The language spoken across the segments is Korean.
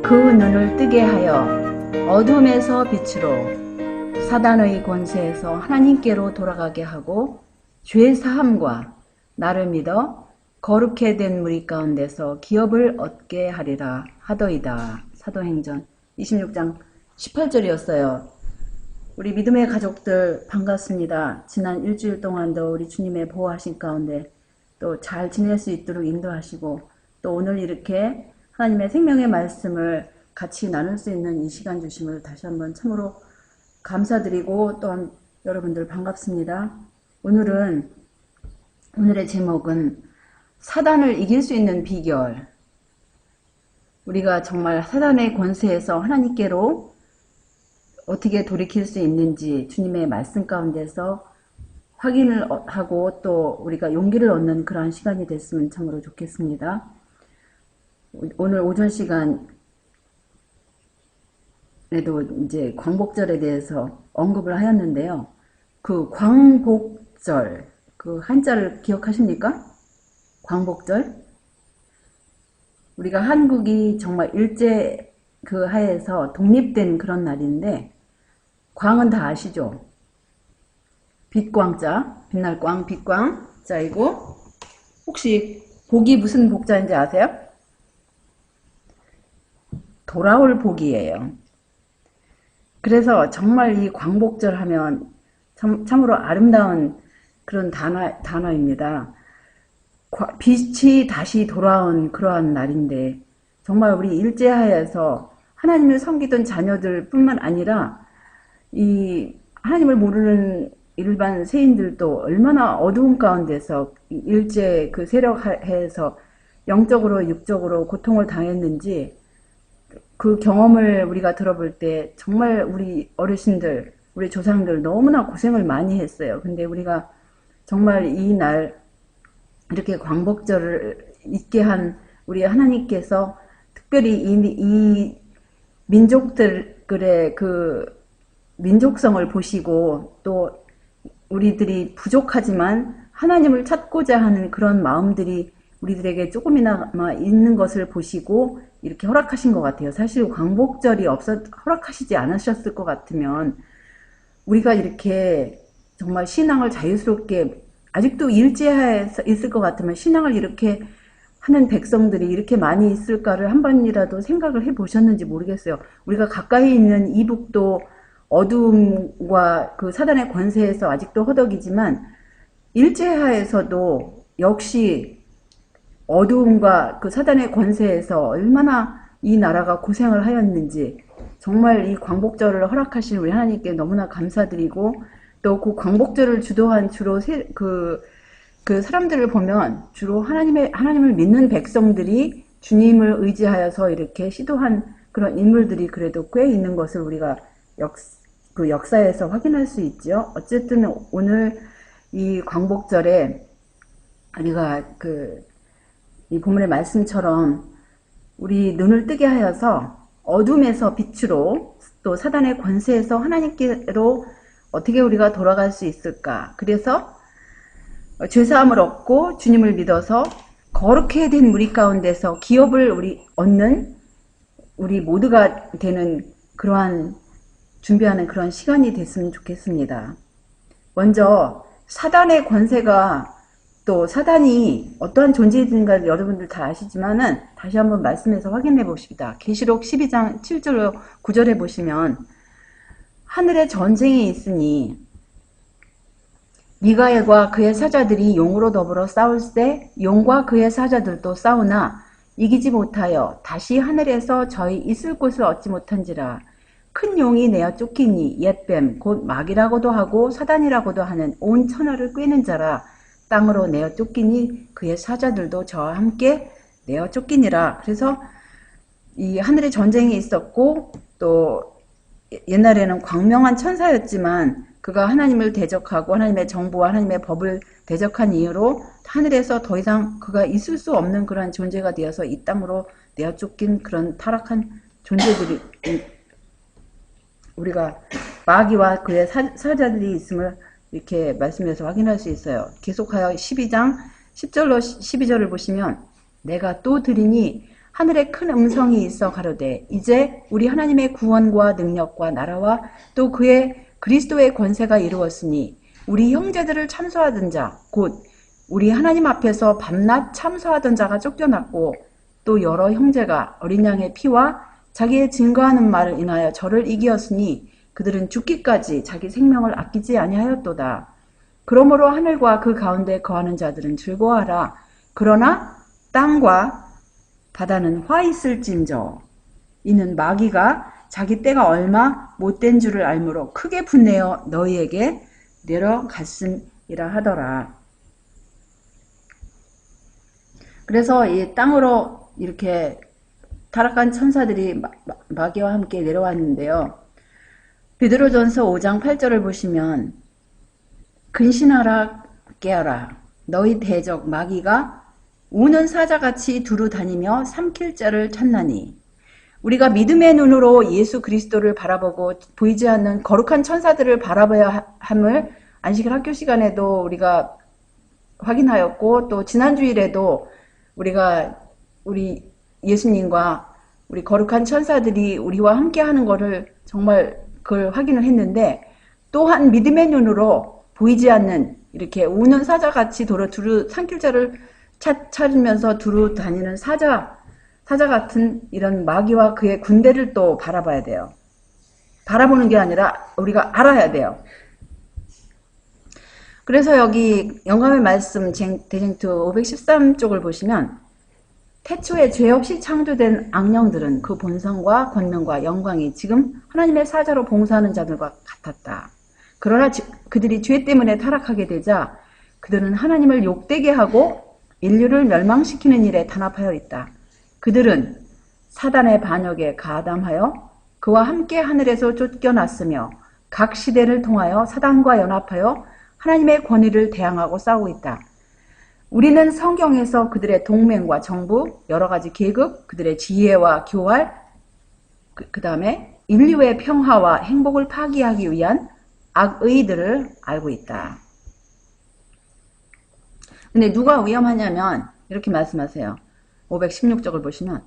그 눈을 뜨게 하여 어둠에서 빛으로 사단의 권세에서 하나님께로 돌아가게 하고 죄사함과 나를 믿어 거룩해 된 무리 가운데서 기업을 얻게 하리라 하더이다. 사도행전 26장 18절이었어요. 우리 믿음의 가족들 반갑습니다. 지난 일주일 동안도 우리 주님의 보호하신 가운데 또 잘 지낼 수 있도록 인도하시고 또 오늘 이렇게 하나님의 생명의 말씀을 같이 나눌 수 있는 이 시간 주심을 다시 한번 참으로 감사드리고 또한 여러분들 반갑습니다. 오늘의 제목은 사단을 이길 수 있는 비결. 우리가 정말 사단의 권세에서 하나님께로 어떻게 돌이킬 수 있는지 주님의 말씀 가운데서 확인을 하고 또 우리가 용기를 얻는 그러한 시간이 됐으면 참으로 좋겠습니다. 오늘 오전 시간에도 이제 광복절에 대해서 언급을 하였는데요. 그 광복절, 그 한자를 기억하십니까? 광복절? 우리가 한국이 정말 일제 그 하에서 독립된 그런 날인데, 광은 다 아시죠? 빛광자, 빛날 광, 빛광자이고, 혹시 복이 무슨 복자인지 아세요? 돌아올 복이에요. 그래서 정말 이 광복절 하면 참으로 아름다운 그런 단어입니다. 빛이 다시 돌아온 그러한 날인데 정말 우리 일제하에서 하나님을 섬기던 자녀들 뿐만 아니라 이 하나님을 모르는 일반 세인들도 얼마나 어두운 가운데서 일제 그 세력하에서 영적으로 육적으로 고통을 당했는지 그 경험을 우리가 들어볼 때 정말 우리 어르신들, 우리 조상들 너무나 고생을 많이 했어요. 근데 우리가 정말 이 날 이렇게 광복절을 있게 한 우리 하나님께서 특별히 이 민족들의 그 민족성을 보시고 또 우리들이 부족하지만 하나님을 찾고자 하는 그런 마음들이 우리들에게 조금이나마 있는 것을 보시고 이렇게 허락하신 것 같아요. 사실 광복절이 허락하시지 않으셨을 것 같으면 우리가 이렇게 정말 신앙을 자유스럽게 아직도 일제하에 있을 것 같으면 신앙을 이렇게 하는 백성들이 이렇게 많이 있을까를 한 번이라도 생각을 해 보셨는지 모르겠어요. 우리가 가까이 있는 이북도 어둠과 그 사단의 권세에서 아직도 허덕이지만 일제하에서도 역시 어두움과 그 사단의 권세에서 얼마나 이 나라가 고생을 하였는지 정말 이 광복절을 허락하신 우리 하나님께 너무나 감사드리고 또 그 광복절을 주도한 주로 그 사람들을 보면 주로 하나님을 믿는 백성들이 주님을 의지하여서 이렇게 시도한 그런 인물들이 그래도 꽤 있는 것을 우리가 그 역사에서 확인할 수 있죠. 어쨌든 오늘 이 광복절에 우리가 이 본문의 말씀처럼 우리 눈을 뜨게 하여서 어둠에서 빛으로 또 사단의 권세에서 하나님께로 어떻게 우리가 돌아갈 수 있을까? 그래서 죄사함을 얻고 주님을 믿어서 거룩해 된 무리 가운데서 기업을 얻는 우리 모두가 되는 그러한 준비하는 그런 시간이 됐으면 좋겠습니다. 먼저 사단의 권세가 또 사단이 어떠한 존재인가 여러분들 다 아시지만은 다시 한번 말씀해서 확인해 봅시다. 계시록 12장 7절 9절에 보시면 하늘에 전쟁이 있으니 미가엘과 그의 사자들이 용으로 더불어 싸울세 용과 그의 사자들도 싸우나 이기지 못하여 다시 하늘에서 저희 있을 곳을 얻지 못한지라. 큰 용이 내어 쫓기니 옛뱀 곧 마귀라고도 하고 사단이라고도 하는 온 천하를 꿰는 자라. 땅으로 내어 쫓기니 그의 사자들도 저와 함께 내어 쫓기니라. 그래서 이 하늘에 전쟁이 있었고 또 옛날에는 광명한 천사였지만 그가 하나님을 대적하고 하나님의 정부와 하나님의 법을 대적한 이유로 하늘에서 더 이상 그가 있을 수 없는 그런 존재가 되어서 이 땅으로 내어 쫓긴 그런 타락한 존재들이 우리가 마귀와 그의 사자들이 있음을 이렇게 말씀에서 확인할 수 있어요. 계속하여 12장 10절로 12절을 보시면 내가 또 들으니 하늘에 큰 음성이 있어 가로되 이제 우리 하나님의 구원과 능력과 나라와 또 그의 그리스도의 권세가 이루었으니 우리 형제들을 참소하던 자 곧 우리 하나님 앞에서 밤낮 참소하던 자가 쫓겨났고 또 여러 형제가 어린 양의 피와 자기의 증거하는 말을 인하여 저를 이기었으니 그들은 죽기까지 자기 생명을 아끼지 아니하였도다. 그러므로 하늘과 그 가운데 거하는 자들은 즐거워하라. 그러나 땅과 바다는 화 있을진저 이는 마귀가 자기 때가 얼마 못된 줄을 알므로 크게 분내어 너희에게 내려갔음이라 하더라. 그래서 이 땅으로 이렇게 타락한 천사들이 마귀와 함께 내려왔는데요. 베드로전서 5장 8절을 보시면 근신하라 깨어라 너희 대적 마귀가 우는 사자같이 두루 다니며 삼킬 자를 찾나니 우리가 믿음의 눈으로 예수 그리스도를 바라보고 보이지 않는 거룩한 천사들을 바라봐야 함을 안식일 학교 시간에도 우리가 확인하였고 또 지난 주일에도 우리가 우리 예수님과 우리 거룩한 천사들이 우리와 함께 하는 거를 정말 그걸 확인을 했는데 또한 믿음의 눈으로 보이지 않는 이렇게 우는 사자같이 두루 삼킬 자를 찾으면서 두루 다니는 사자 같은 이런 마귀와 그의 군대를 또 바라봐야 돼요. 바라보는 게 아니라 우리가 알아야 돼요. 그래서 여기 영감의 말씀 대쟁투 513쪽을 보시면 태초에 죄 없이 창조된 악령들은 그 본성과 권능과 영광이 지금 하나님의 사자로 봉사하는 자들과 같았다. 그러나 그들이 죄 때문에 타락하게 되자 그들은 하나님을 욕되게 하고 인류를 멸망시키는 일에 단합하여 있다. 그들은 사단의 반역에 가담하여 그와 함께 하늘에서 쫓겨났으며 각 시대를 통하여 사단과 연합하여 하나님의 권위를 대항하고 싸우고 있다. 우리는 성경에서 그들의 동맹과 정부, 여러 가지 계급, 그들의 지혜와 교활, 그 다음에 인류의 평화와 행복을 파기하기 위한 악의들을 알고 있다. 근데 누가 위험하냐면 이렇게 말씀하세요. 516쪽을 보시면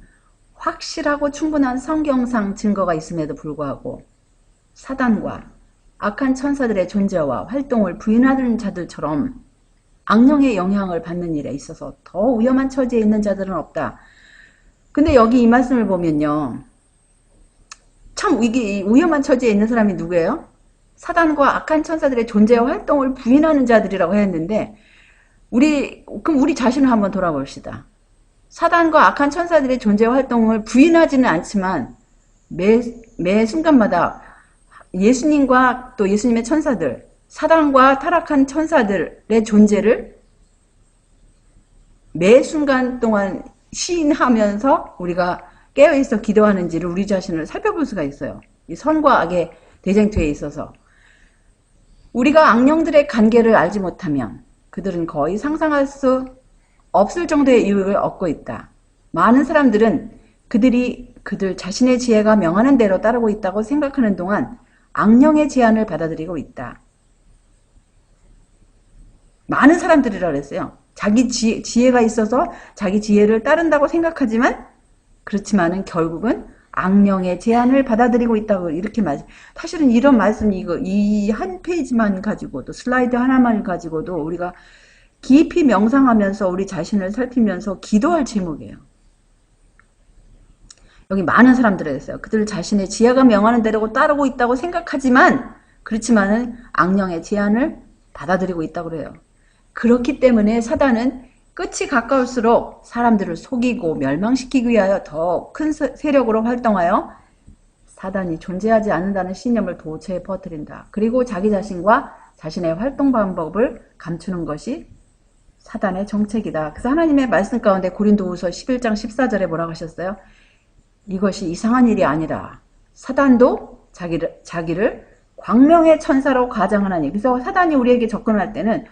확실하고 충분한 성경상 증거가 있음에도 불구하고 사단과 악한 천사들의 존재와 활동을 부인하는 자들처럼 악령의 영향을 받는 일에 있어서 더 위험한 처지에 있는 자들은 없다. 근데 여기 이 말씀을 보면요. 참 이게 위험한 처지에 있는 사람이 누구예요? 사단과 악한 천사들의 존재와 활동을 부인하는 자들이라고 했는데 그럼 우리 자신을 한번 돌아봅시다. 사단과 악한 천사들의 존재와 활동을 부인하지는 않지만 매 순간마다 예수님과 또 예수님의 천사들, 사단과 타락한 천사들의 존재를 매 순간 동안 시인하면서 우리가 깨어있어 기도하는지를 우리 자신을 살펴볼 수가 있어요. 이 선과 악의 대쟁투에 있어서 우리가 악령들의 관계를 알지 못하면 그들은 거의 상상할 수 없을 정도의 유익을 얻고 있다. 많은 사람들은 그들 자신의 지혜가 명하는 대로 따르고 있다고 생각하는 동안 악령의 제안을 받아들이고 있다. 많은 사람들이라 그랬어요. 자기 지혜가 있어서 자기 지혜를 따른다고 생각하지만 그렇지만은 결국은 악령의 제안을 받아들이고 있다고 이렇게 사실은 이런 말씀이 이 한 페이지만 가지고도 슬라이드 하나만 가지고도 우리가 깊이 명상하면서 우리 자신을 살피면서 기도할 제목이에요. 여기 많은 사람들이 했어요. 그들 자신의 지혜가 명하는 대로 따르고 있다고 생각하지만 그렇지만은 악령의 제안을 받아들이고 있다고 그래요. 그렇기 때문에 사단은 끝이 가까울수록 사람들을 속이고 멸망시키기 위하여 더 큰 세력으로 활동하여 사단이 존재하지 않는다는 신념을 도처에 퍼뜨린다. 그리고 자기 자신과 자신의 활동 방법을 감추는 것이 사단의 정책이다. 그래서 하나님의 말씀 가운데 고린도후서 11장 14절에 뭐라고 하셨어요? 이것이 이상한 일이 아니라 사단도 자기를 광명의 천사로 가장하나니. 그래서 사단이 우리에게 접근할 때는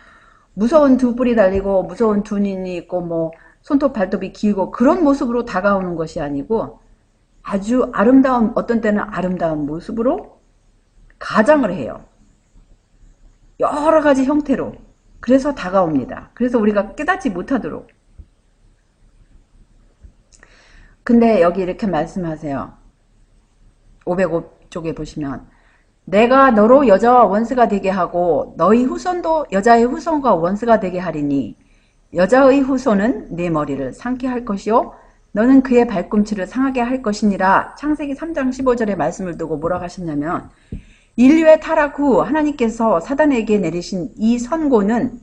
무서운 두 뿔이 달리고 무서운 두 눈이 있고 뭐 손톱 발톱이 길고 그런 모습으로 다가오는 것이 아니고 아주 아름다운, 어떤 때는 아름다운 모습으로 가장을 해요. 여러 가지 형태로. 그래서 다가옵니다. 그래서 우리가 깨닫지 못하도록. 근데 여기 이렇게 말씀하세요. 505쪽에 보시면 내가 너로 여자와 원수가 되게 하고 너희 후손도 여자의 후손과 원수가 되게 하리니 여자의 후손은 네 머리를 상게 할 것이요 너는 그의 발꿈치를 상하게 할 것이니라. 창세기 3장 15절의 말씀을 두고 뭐라고 하셨냐면 인류의 타락 후 하나님께서 사단에게 내리신 이 선고는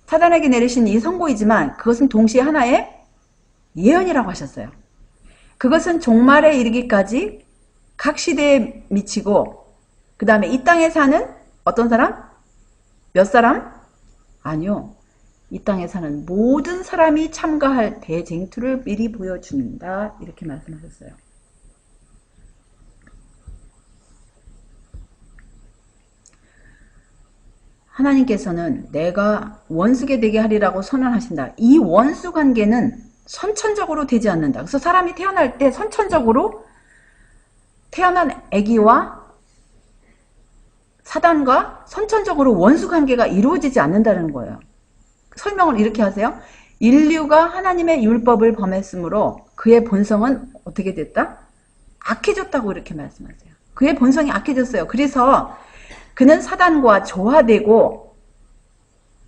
사단에게 내리신 이 선고이지만 그것은 동시에 하나의 예언이라고 하셨어요. 그것은 종말에 이르기까지 각 시대에 미치고 그 다음에 이 땅에 사는 어떤 사람? 몇 사람? 아니요. 이 땅에 사는 모든 사람이 참가할 대쟁투를 미리 보여준다. 이렇게 말씀하셨어요. 하나님께서는 내가 원수게 되게 하리라고 선언하신다. 이 원수 관계는 선천적으로 되지 않는다. 그래서 사람이 태어날 때 선천적으로 태어난 아기와 사단과 선천적으로 원수 관계가 이루어지지 않는다는 거예요. 설명을 이렇게 하세요. 인류가 하나님의 율법을 범했으므로 그의 본성은 어떻게 됐다? 악해졌다고 이렇게 말씀하세요. 그의 본성이 악해졌어요. 그래서 그는 사단과 조화되고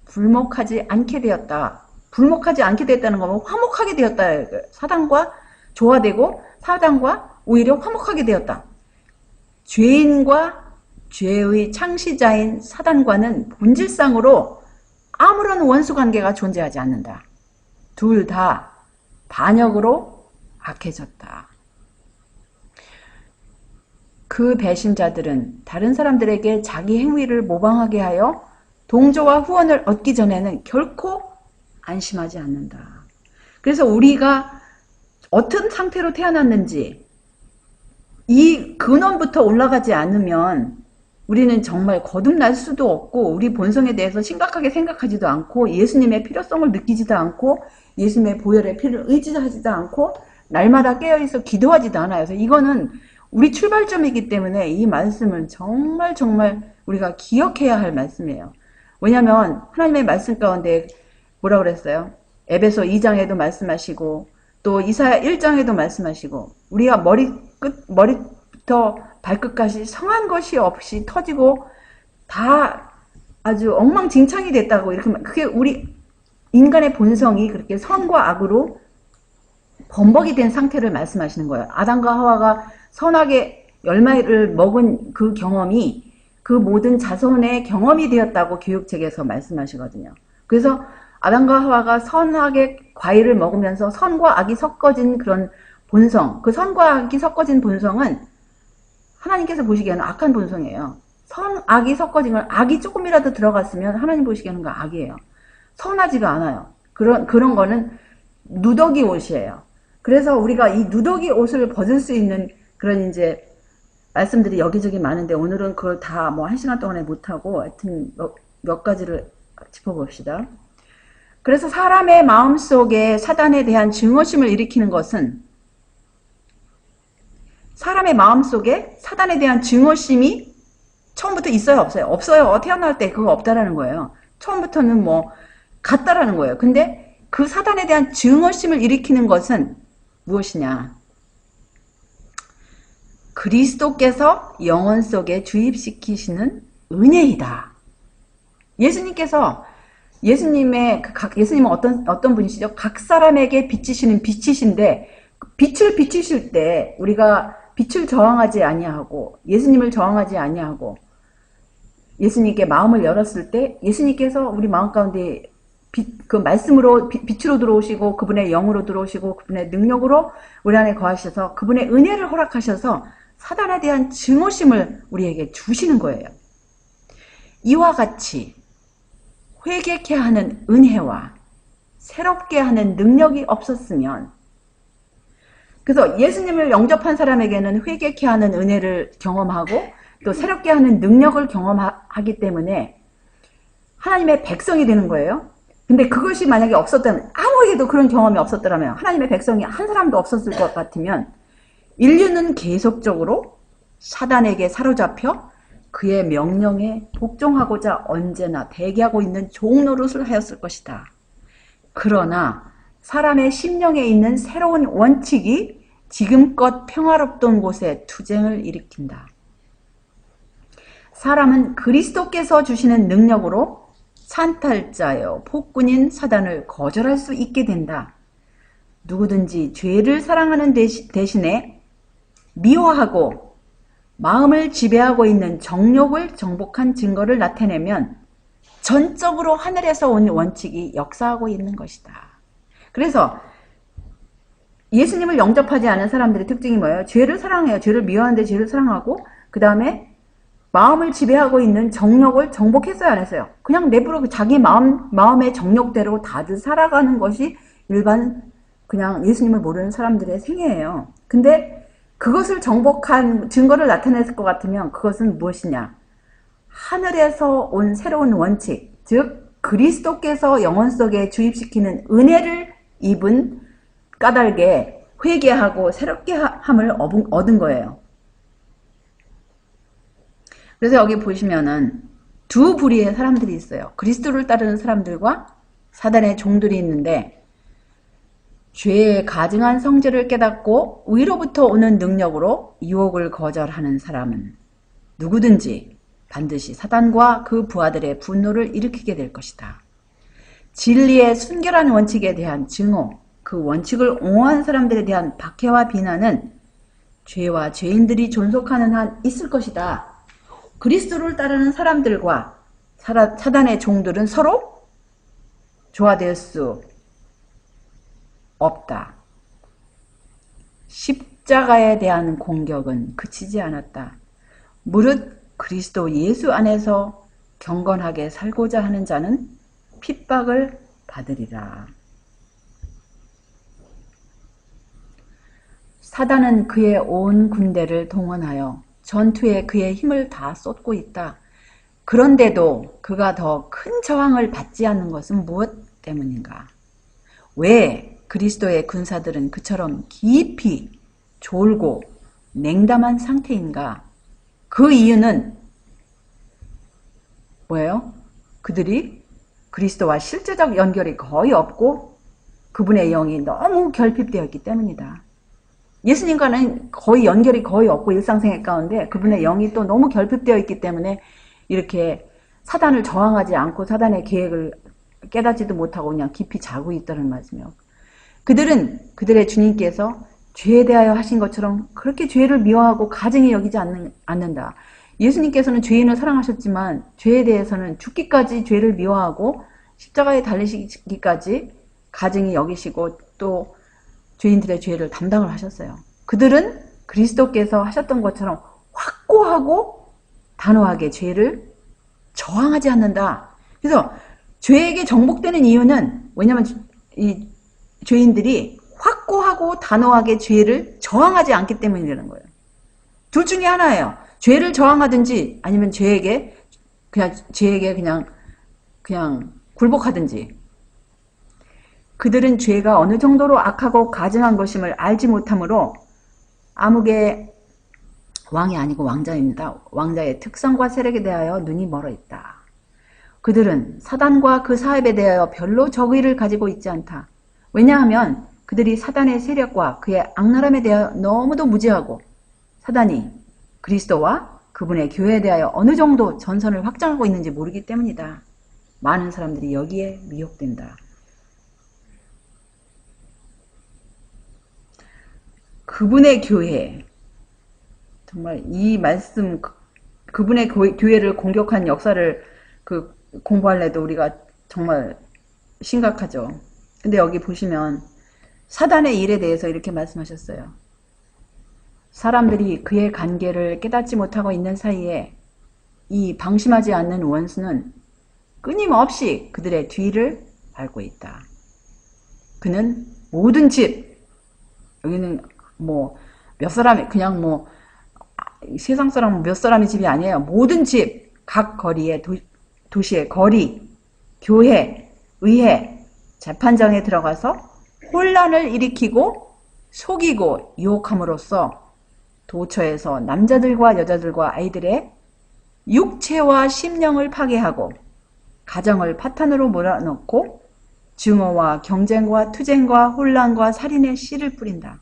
불목하지 않게 되었다. 불목하지 않게 되었다는 거면 화목하게 되었다. 사단과 조화되고 사단과 오히려 화목하게 되었다. 죄인과 죄의 창시자인 사단과는 본질상으로 아무런 원수관계가 존재하지 않는다. 둘 다 반역으로 악해졌다. 그 배신자들은 다른 사람들에게 자기 행위를 모방하게 하여 동조와 후원을 얻기 전에는 결코 안심하지 않는다. 그래서 우리가 어떤 상태로 태어났는지 이 근원부터 올라가지 않으면 우리는 정말 거듭날 수도 없고 우리 본성에 대해서 심각하게 생각하지도 않고 예수님의 필요성을 느끼지도 않고 예수님의 보혈의 피를 의지하지도 않고 날마다 깨어있어 기도하지도 않아요. 그래서 이거는 우리 출발점이기 때문에 이 말씀은 정말 우리가 기억해야 할 말씀이에요. 왜냐하면 하나님의 말씀 가운데 뭐라고 그랬어요? 에베소 2장에도 말씀하시고 또 이사야 1장에도 말씀하시고 우리가 머리부터 발끝까지 성한 것이 없이 터지고 다 아주 엉망진창이 됐다고 이렇게 그게 우리 인간의 본성이 그렇게 선과 악으로 범벅이 된 상태를 말씀하시는 거예요. 아담과 하와가 선악의 열매를 먹은 그 경험이 그 모든 자손의 경험이 되었다고 교육책에서 말씀하시거든요. 그래서 아담과 하와가 선악의 과일을 먹으면서 선과 악이 섞어진 그런 본성, 그 선과 악이 섞어진 본성은 하나님께서 보시기에는 악한 본성이에요. 선악이 섞어진 건 악이 조금이라도 들어갔으면 하나님 보시기에는 그 악이에요. 선하지가 않아요. 그런 거는 누더기 옷이에요. 그래서 우리가 이 누더기 옷을 벗을 수 있는 그런 이제 말씀들이 여기저기 많은데 오늘은 그걸 다 뭐 1시간 동안에 못하고 하여튼 몇 가지를 짚어봅시다. 그래서 사람의 마음속에 사단에 대한 증오심을 일으키는 것은 사람의 마음속에 사단에 대한 증오심이 처음부터 있어요? 없어요? 없어요. 태어날 때 그거 없다라는 거예요. 처음부터는 뭐 같다라는 거예요. 근데 그 사단에 대한 증오심을 일으키는 것은 무엇이냐? 그리스도께서 영혼 속에 주입시키시는 은혜이다. 예수님은 어떤 분이시죠? 각 사람에게 비치시는 빛이신데 빛을 비치실 때 우리가 빛을 저항하지 아니하고 예수님을 저항하지 아니하고 예수님께 마음을 열었을 때 예수님께서 우리 마음 가운데 그 말씀으로 빛으로 들어오시고 그분의 영으로 들어오시고 그분의 능력으로 우리 안에 거하셔서 그분의 은혜를 허락하셔서 사단에 대한 증오심을 우리에게 주시는 거예요. 이와 같이 회개케 하는 은혜와 새롭게 하는 능력이 없었으면 그래서 예수님을 영접한 사람에게는 회개케 하는 은혜를 경험하고 또 새롭게 하는 능력을 경험하기 때문에 하나님의 백성이 되는 거예요. 근데 그것이 만약에 없었다면 아무에게도 그런 경험이 없었더라면 하나님의 백성이 한 사람도 없었을 것 같으면 인류는 계속적으로 사단에게 사로잡혀 그의 명령에 복종하고자 언제나 대기하고 있는 종 노릇을 하였을 것이다. 그러나 사람의 심령에 있는 새로운 원칙이 지금껏 평화롭던 곳에 투쟁을 일으킨다. 사람은 그리스도께서 주시는 능력으로 산탈자여 폭군인 사단을 거절할 수 있게 된다. 누구든지 죄를 사랑하는 대신에 미워하고 마음을 지배하고 있는 정욕을 정복한 증거를 나타내면 전적으로 하늘에서 온 원칙이 역사하고 있는 것이다. 그래서 예수님을 영접하지 않은 사람들의 특징이 뭐예요? 죄를 사랑해요. 죄를 미워하는데 죄를 사랑하고 그 다음에 마음을 지배하고 있는 정욕을 정복했어요? 안 했어요? 그냥 내버려 자기 마음의 정욕대로 다들 살아가는 것이 일반 그냥 예수님을 모르는 사람들의 생애예요. 근데 그것을 정복한 증거를 나타냈을 것 같으면 그것은 무엇이냐? 하늘에서 온 새로운 원칙, 즉 그리스도께서 영혼 속에 주입시키는 은혜를 입은 까닭에 회개하고 새롭게 함을 얻은 거예요. 그래서 여기 보시면은 두 부류의 사람들이 있어요. 그리스도를 따르는 사람들과 사단의 종들이 있는데 죄의 가증한 성질을 깨닫고 위로부터 오는 능력으로 유혹을 거절하는 사람은 누구든지 반드시 사단과 그 부하들의 분노를 일으키게 될 것이다. 진리의 순결한 원칙에 대한 증오, 그 원칙을 옹호한 사람들에 대한 박해와 비난은 죄와 죄인들이 존속하는 한 있을 것이다. 그리스도를 따르는 사람들과 사단의 종들은 서로 조화될 수 없다. 십자가에 대한 공격은 그치지 않았다. 무릇 그리스도 예수 안에서 경건하게 살고자 하는 자는 핍박을 받으리라. 사단은 그의 온 군대를 동원하여 전투에 그의 힘을 다 쏟고 있다. 그런데도 그가 더 큰 저항을 받지 않는 것은 무엇 때문인가? 왜 그리스도의 군사들은 그처럼 깊이 졸고 냉담한 상태인가? 그 이유는 뭐예요? 그들이 그리스도와 실제적 연결이 거의 없고 그분의 영이 너무 결핍되어 있기 때문이다. 예수님과는 거의 연결이 거의 없고 일상생활 가운데 그분의 영이 또 너무 결핍되어 있기 때문에 이렇게 사단을 저항하지 않고 사단의 계획을 깨닫지도 못하고 그냥 깊이 자고 있다는 말씀이요. 그들은 그들의 주님께서 죄에 대하여 하신 것처럼 그렇게 죄를 미워하고 가증히 여기지 않는다. 예수님께서는 죄인을 사랑하셨지만 죄에 대해서는 죽기까지 죄를 미워하고 십자가에 달리시기까지 가증히 여기시고 또 죄인들의 죄를 담당을 하셨어요. 그들은 그리스도께서 하셨던 것처럼 확고하고 단호하게 죄를 저항하지 않는다. 그래서 죄에게 정복되는 이유는 왜냐하면 이 죄인들이 확고하고 단호하게 죄를 저항하지 않기 때문이라는 거예요. 둘 중에 하나예요. 죄를 저항하든지 아니면 죄에게 그냥 굴복하든지. 그들은 죄가 어느 정도로 악하고 가증한 것임을 알지 못하므로 암흑의 왕이 아니고 왕자입니다. 왕자의 특성과 세력에 대하여 눈이 멀어 있다. 그들은 사단과 그 사업에 대하여 별로 적의를 가지고 있지 않다. 왜냐하면 그들이 사단의 세력과 그의 악랄함에 대하여 너무도 무지하고 사단이 그리스도와 그분의 교회에 대하여 어느 정도 전선을 확장하고 있는지 모르기 때문이다. 많은 사람들이 여기에 미혹된다. 그분의 교회, 정말 이 말씀, 그분의 교회를 공격한 역사를 공부할래도 우리가 정말 심각하죠. 근데 여기 보시면 사단의 일에 대해서 이렇게 말씀하셨어요. 사람들이 그의 관계를 깨닫지 못하고 있는 사이에 이 방심하지 않는 원수는 끊임없이 그들의 뒤를 밟고 있다. 그는 모든 집, 여기는 뭐 몇 사람이 그냥 뭐 세상 사람 몇 사람의 집이 아니에요. 모든 집, 각 거리의 도시의 거리, 교회, 의회, 재판장에 들어가서 혼란을 일으키고 속이고 유혹함으로써 도처에서 남자들과 여자들과 아이들의 육체와 심령을 파괴하고 가정을 파탄으로 몰아넣고 증오와 경쟁과 투쟁과 혼란과 살인의 씨를 뿌린다.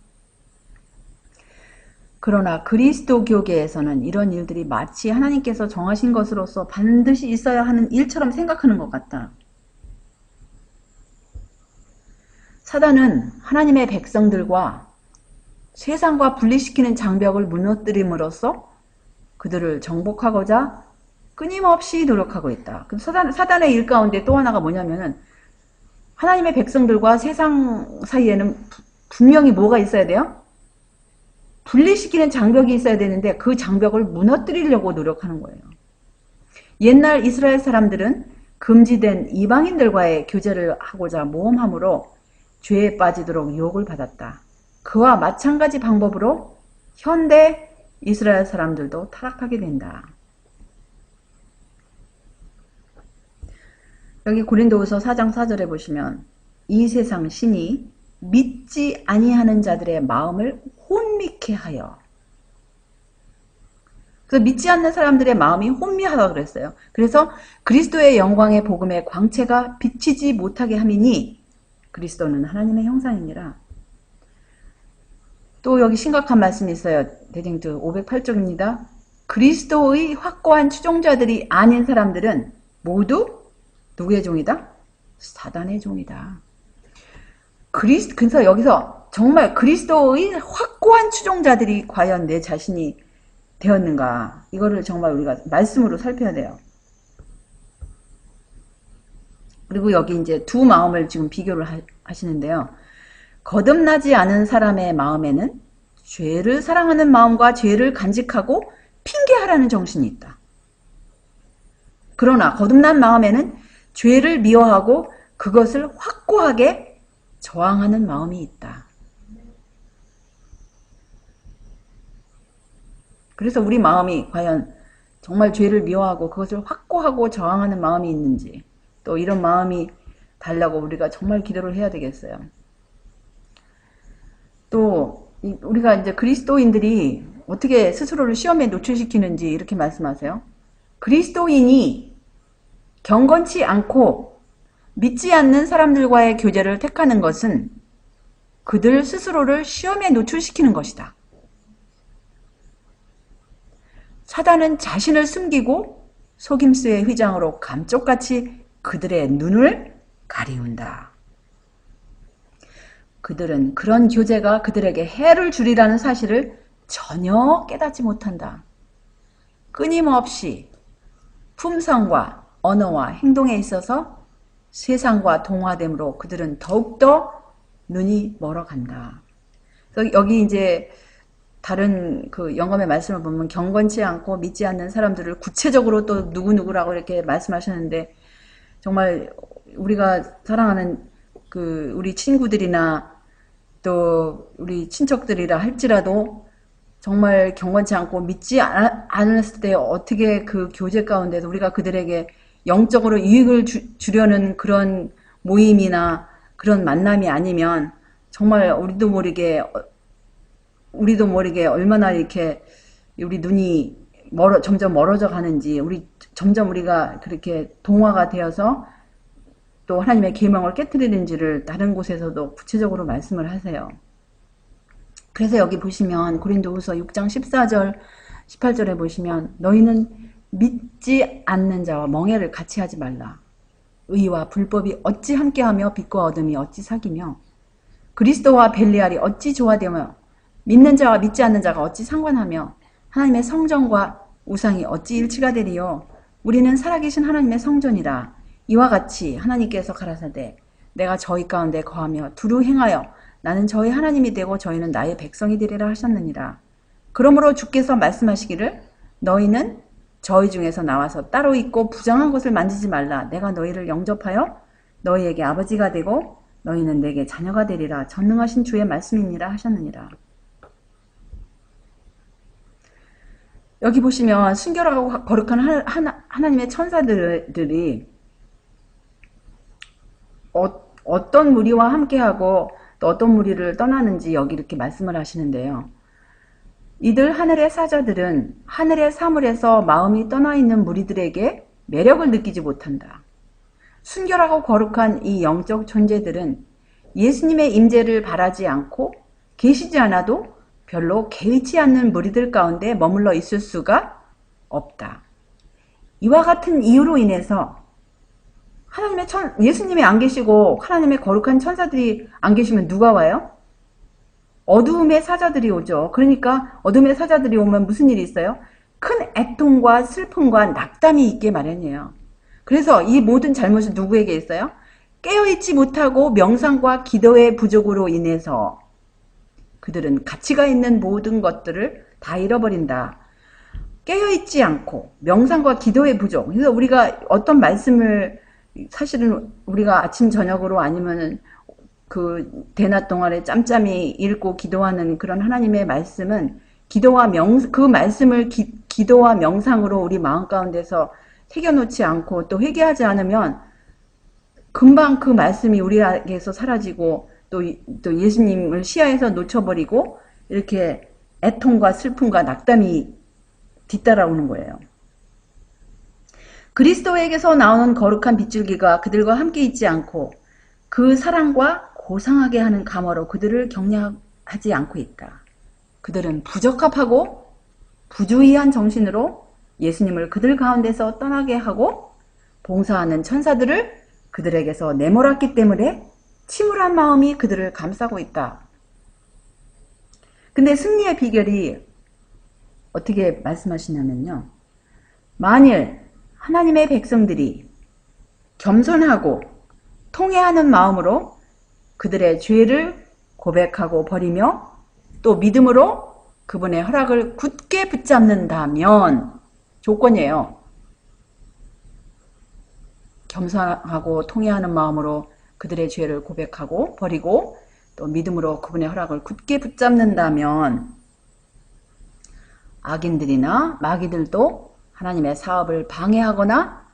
그러나 그리스도 교계에서는 이런 일들이 마치 하나님께서 정하신 것으로서 반드시 있어야 하는 일처럼 생각하는 것 같다. 사단은 하나님의 백성들과 세상과 분리시키는 장벽을 무너뜨림으로써 그들을 정복하고자 끊임없이 노력하고 있다. 사단의 일 가운데 또 하나가 뭐냐면은 하나님의 백성들과 세상 사이에는 분명히 뭐가 있어야 돼요? 분리시키는 장벽이 있어야 되는데 그 장벽을 무너뜨리려고 노력하는 거예요. 옛날 이스라엘 사람들은 금지된 이방인들과의 교제를 하고자 모험함으로 죄에 빠지도록 유혹을 받았다. 그와 마찬가지 방법으로 현대 이스라엘 사람들도 타락하게 된다. 여기 고린도후서 4장 4절에 보시면 이 세상 신이 믿지 아니하는 자들의 마음을 혼미케 하여, 그래서 믿지 않는 사람들의 마음이 혼미하다고 그랬어요. 그래서 그리스도의 영광의 복음의 광채가 비치지 못하게 함이니 그리스도는 하나님의 형상이니라. 또 여기 심각한 말씀이 있어요. 데딩트 508쪽입니다. 그리스도의 확고한 추종자들이 아닌 사람들은 모두 누구의 종이다? 사단의 종이다. 그래서 여기서 정말 그리스도의 확고한 추종자들이 과연 내 자신이 되었는가? 이거를 정말 우리가 말씀으로 살펴야 돼요. 그리고 여기 이제 두 마음을 지금 비교를 하시는데요. 거듭나지 않은 사람의 마음에는 죄를 사랑하는 마음과 죄를 간직하고 핑계하라는 정신이 있다. 그러나 거듭난 마음에는 죄를 미워하고 그것을 확고하게 저항하는 마음이 있다. 그래서 우리 마음이 과연 정말 죄를 미워하고 그것을 확고하고 저항하는 마음이 있는지, 또 이런 마음이 달라고 우리가 정말 기도를 해야 되겠어요. 또 우리가 이제 그리스도인들이 어떻게 스스로를 시험에 노출시키는지 이렇게 말씀하세요. 그리스도인이 경건치 않고 믿지 않는 사람들과의 교제를 택하는 것은 그들 스스로를 시험에 노출시키는 것이다. 사단은 자신을 숨기고 속임수의 휘장으로 감쪽같이 그들의 눈을 가리운다. 그들은 그런 교제가 그들에게 해를 주리라는 사실을 전혀 깨닫지 못한다. 끊임없이 품성과 언어와 행동에 있어서 세상과 동화됨으로 그들은 더욱더 눈이 멀어간다. 그래서 여기 이제 다른 그 영감의 말씀을 보면 경건치 않고 믿지 않는 사람들을 구체적으로 또 누구누구라고 이렇게 말씀하셨는데, 정말 우리가 사랑하는 그 우리 친구들이나 또 우리 친척들이라 할지라도 정말 경건치 않고 믿지 않았을 때 어떻게 그 교제 가운데서 우리가 그들에게 영적으로 이익을 주려는 그런 모임이나 그런 만남이 아니면 정말 우리도 모르게 얼마나 이렇게 우리 눈이 점점 멀어져 가는지, 점점 우리가 그렇게 동화가 되어서 또 하나님의 계명을 깨트리는지를 다른 곳에서도 구체적으로 말씀을 하세요. 그래서 여기 보시면 고린도후서 6장 14절 18절에 보시면 너희는 믿지 않는 자와 멍해를 같이 하지 말라. 의와 불법이 어찌 함께하며 빛과 어둠이 어찌 사귀며 그리스도와 벨리알이 어찌 조화되며 믿는 자와 믿지 않는 자가 어찌 상관하며 하나님의 성전과 우상이 어찌 일치가 되리요. 우리는 살아계신 하나님의 성전이라. 이와 같이 하나님께서 가라사대 내가 저희 가운데 거하며 두루 행하여 나는 저희 하나님이 되고 저희는 나의 백성이 되리라 하셨느니라. 그러므로 주께서 말씀하시기를 너희는 저희 중에서 나와서 따로 있고 부정한 것을 만지지 말라. 내가 너희를 영접하여 너희에게 아버지가 되고 너희는 내게 자녀가 되리라. 전능하신 주의 말씀이니라 하셨느니라. 여기 보시면 순결하고 거룩한 하나님의 천사들이 어떤 무리와 함께하고 또 어떤 무리를 떠나는지 여기 이렇게 말씀을 하시는데요. 이들 하늘의 사자들은 하늘의 사물에서 마음이 떠나 있는 무리들에게 매력을 느끼지 못한다. 순결하고 거룩한 이 영적 존재들은 예수님의 임재를 바라지 않고 계시지 않아도 별로 개의치 않는 무리들 가운데 머물러 있을 수가 없다. 이와 같은 이유로 인해서 예수님이 안 계시고 하나님의 거룩한 천사들이 안 계시면 누가 와요? 어두움의 사자들이 오죠. 그러니까 어둠의 사자들이 오면 무슨 일이 있어요? 큰 애통과 슬픔과 낙담이 있게 마련이에요. 그래서 이 모든 잘못은 누구에게 있어요? 깨어있지 못하고 명상과 기도의 부족으로 인해서 그들은 가치가 있는 모든 것들을 다 잃어버린다. 깨어있지 않고 명상과 기도의 부족. 그래서 우리가 어떤 말씀을 사실은 우리가 아침 저녁으로 아니면은 그 대낮 동안에 짬짬이 읽고 기도하는 그런 하나님의 말씀은 그 말씀을 기도와 명상으로 우리 마음 가운데서 새겨놓지 않고 또 회개하지 않으면 금방 그 말씀이 우리에게서 사라지고 또 예수님을 시야에서 놓쳐버리고 이렇게 애통과 슬픔과 낙담이 뒤따라오는 거예요. 그리스도에게서 나오는 거룩한 빗줄기가 그들과 함께 있지 않고 그 사랑과 고상하게 하는 감화로 그들을 격려하지 않고 있다. 그들은 부적합하고 부주의한 정신으로 예수님을 그들 가운데서 떠나게 하고 봉사하는 천사들을 그들에게서 내몰았기 때문에 침울한 마음이 그들을 감싸고 있다. 근데 승리의 비결이 어떻게 말씀하시냐면요. 만일 하나님의 백성들이 겸손하고 통회하는 마음으로 그들의 죄를 고백하고 버리며 또 믿음으로 그분의 허락을 굳게 붙잡는다면 조건이에요. 겸손하고 통회하는 마음으로 그들의 죄를 고백하고 버리고 또 믿음으로 그분의 허락을 굳게 붙잡는다면 악인들이나 마귀들도 하나님의 사업을 방해하거나